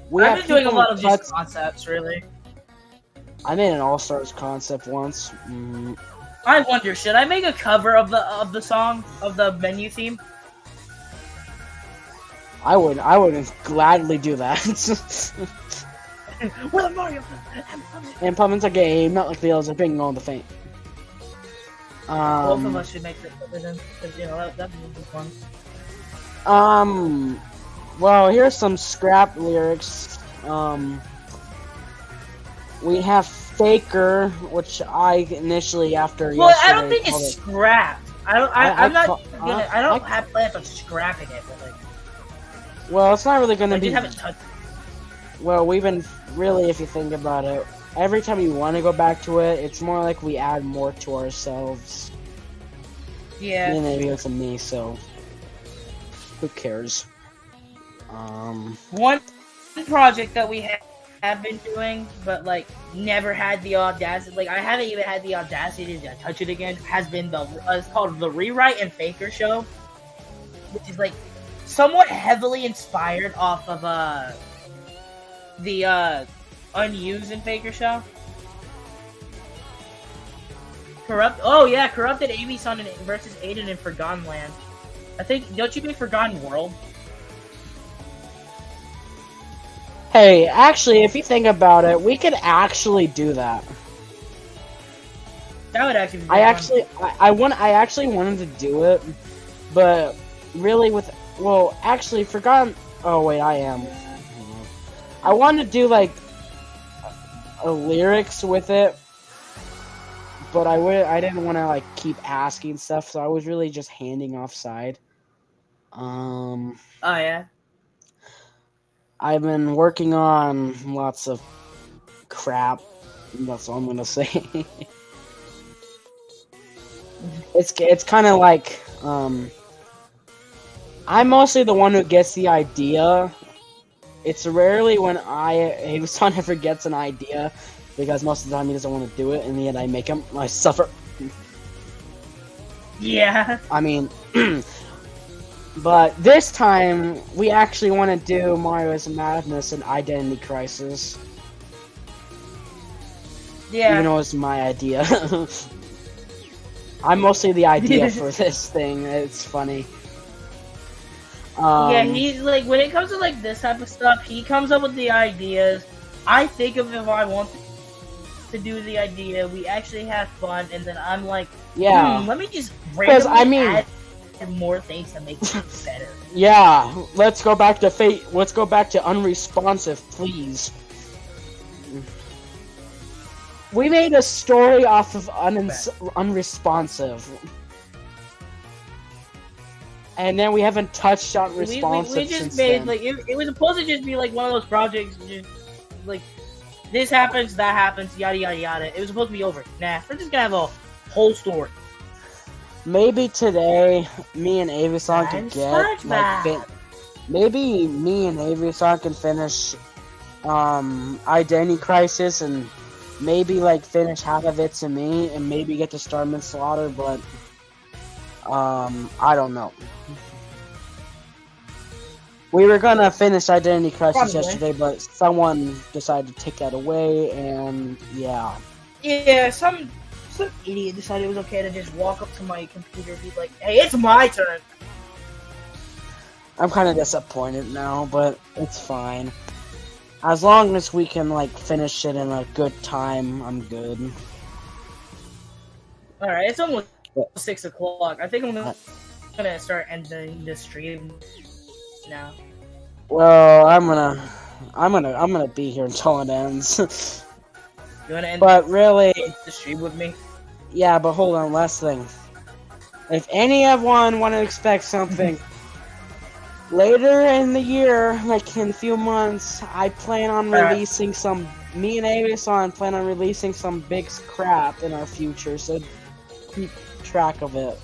been doing a lot of these concepts, really. I made an All-Stars concept once. I wonder, should I make a cover of the song of the menu theme? I would gladly do that. Well, Mario. And Pumpkin's a game, not like the others are being on the faint. Both of us should make the cover then, because you know that'd be fun. Well, here's some scrap lyrics. We have Faker, which I initially after. Well, I don't think it's scrapped. I'm not gonna. I don't have plans on scrapping it, but like. Well, it's not really gonna I be. haven't touched. Well, we've been really, if you think about it, every time we want to go back to it, it's more like we add more to ourselves. Yeah. And maybe it's me, so who cares? One project that we have been doing, but like never had the audacity. Like I haven't even had the audacity to touch it again. Has been it's called the Rewrite and Faker Show, which is like somewhat heavily inspired off of the unused in Faker Show. Corrupted Amy-san versus Aiden in Forgotten Land. I think, don't you mean Forgotten World? Hey, actually, if you think about it, we could actually do that. That would actually be I actually wanted to do it, but really Forgotten. Oh wait, I am. I wanted to do like a lyrics with it, but I didn't want to like keep asking stuff, so I was really just handing off side. Oh yeah. I've been working on lots of crap. That's all I'm gonna say. It's kind of like I'm mostly the one who gets the idea. It's rarely when Ava-san ever gets an idea, because most of the time he doesn't want to do it, and yet I make him. I suffer. Yeah. I mean, but this time we actually want to do Mario's Madness and Identity Crisis. Yeah. Even though it's my idea. I'm mostly the idea for this thing. It's funny. Yeah, he's like, when it comes to like this type of stuff, he comes up with the ideas. I think of if I want to do the idea, we actually have fun, and then I'm like, yeah, let me just randomly add more things to make it better. Yeah, let's go back to Fate. Let's go back to unresponsive, please. We made a story off of unresponsive. And then we haven't touched on responsive we just since made then. like it was supposed to just be like one of those projects, just like this happens, that happens, yada yada yada. It was supposed to be over. Nah, we're just gonna have a whole story. Maybe today, me and Ava-san can get like maybe me and Ava-san can finish Identity Crisis, and maybe like finish half of it to me, and maybe get to Starman Slaughter, but I don't know. We were gonna finish Identity Crisis yesterday, but someone decided to take that away, and yeah. Yeah, some idiot decided it was okay to just walk up to my computer and be like, "Hey, it's my turn." I'm kind of disappointed now, but it's fine. As long as we can like finish it in a good time, I'm good. All right, it's almost 6 o'clock. I think I'm gonna start ending the stream now. Well, I'm gonna be here until it ends. You wanna end but really, the stream with me? Yeah, but hold on, last thing. If anyone want to expect something later in the year, like in a few months, I plan on releasing some. Me and Ava-san plan on releasing some big crap in our future, so keep track of it.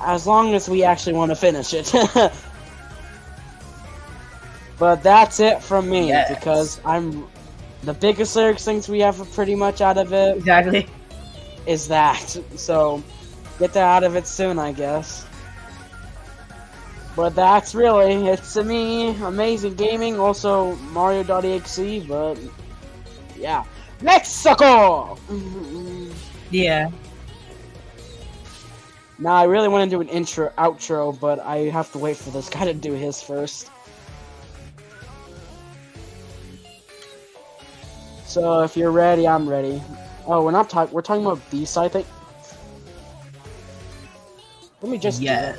As long as we actually want to finish it. But that's it from me, because I'm the biggest lyrics things we have pretty much out of it. Exactly. Is that. So get that out of it soon, I guess. But that's really it to me. Amazing Gaming, also Mario.exe, but yeah. Mexico! Yeah. Now I really want to do an outro, but I have to wait for this guy to do his first. So if you're ready, I'm ready. Oh, we're talking about B-side thing. Let me just do that.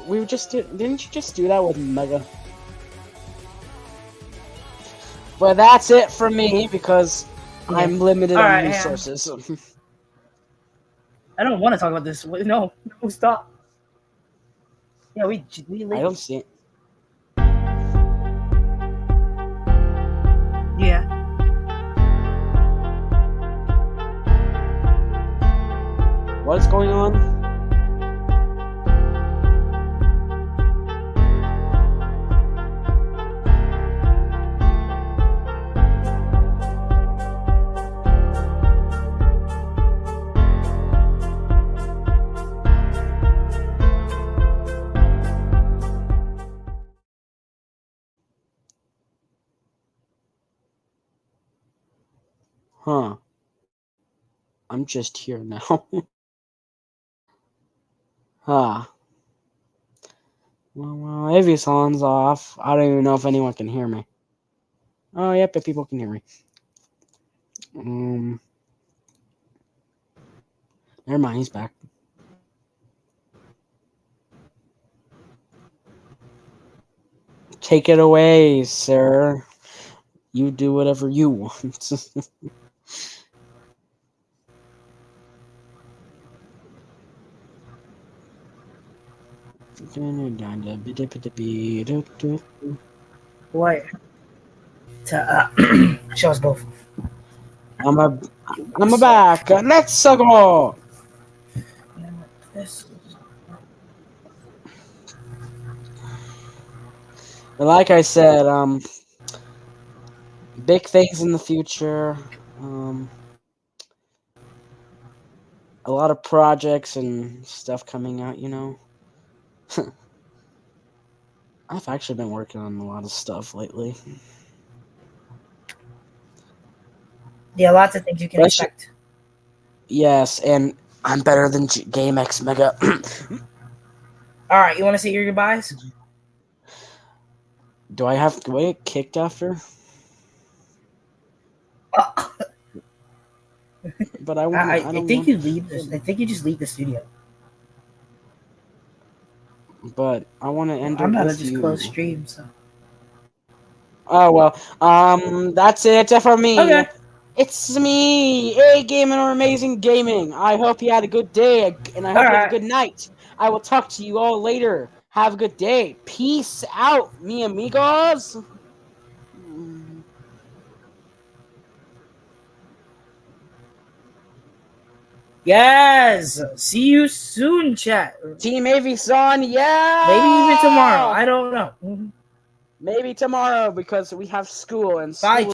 We just didn't you just do that with Mega? But that's it for me, because I'm limited on resources. I don't want to talk about this. No, stop. Yeah, we I don't see it. Yeah. What's going on? Huh. I'm just here now. Huh. Well, Aviason's off. I don't even know if anyone can hear me. Oh, yep, if people can hear me. Never mind, he's back. Take it away, sir. You do whatever you want. What? To show us both. I'm a back. Let's go. This. Like I said, big things in the future. A lot of projects and stuff coming out, you know. I've actually been working on a lot of stuff lately. Yeah, lots of things you can expect. Yes, and I'm better than GameX Mega. Alright, you want to say your goodbyes? Do I get kicked after? But I think you leave this. I think you just leave the studio. But I want to end it I'm about to with just you. close stream, so. Oh well, that's it for me. Okay. It's me, A Gaming or Amazing Gaming. I hope you had a good day, and I hope you have a good night. I will talk to you all later. Have a good day. Peace out, mi amigos. Yes. See you soon, chat. Team Aviason, yeah. Maybe even tomorrow. I don't know. Maybe tomorrow because we have school and Bye, school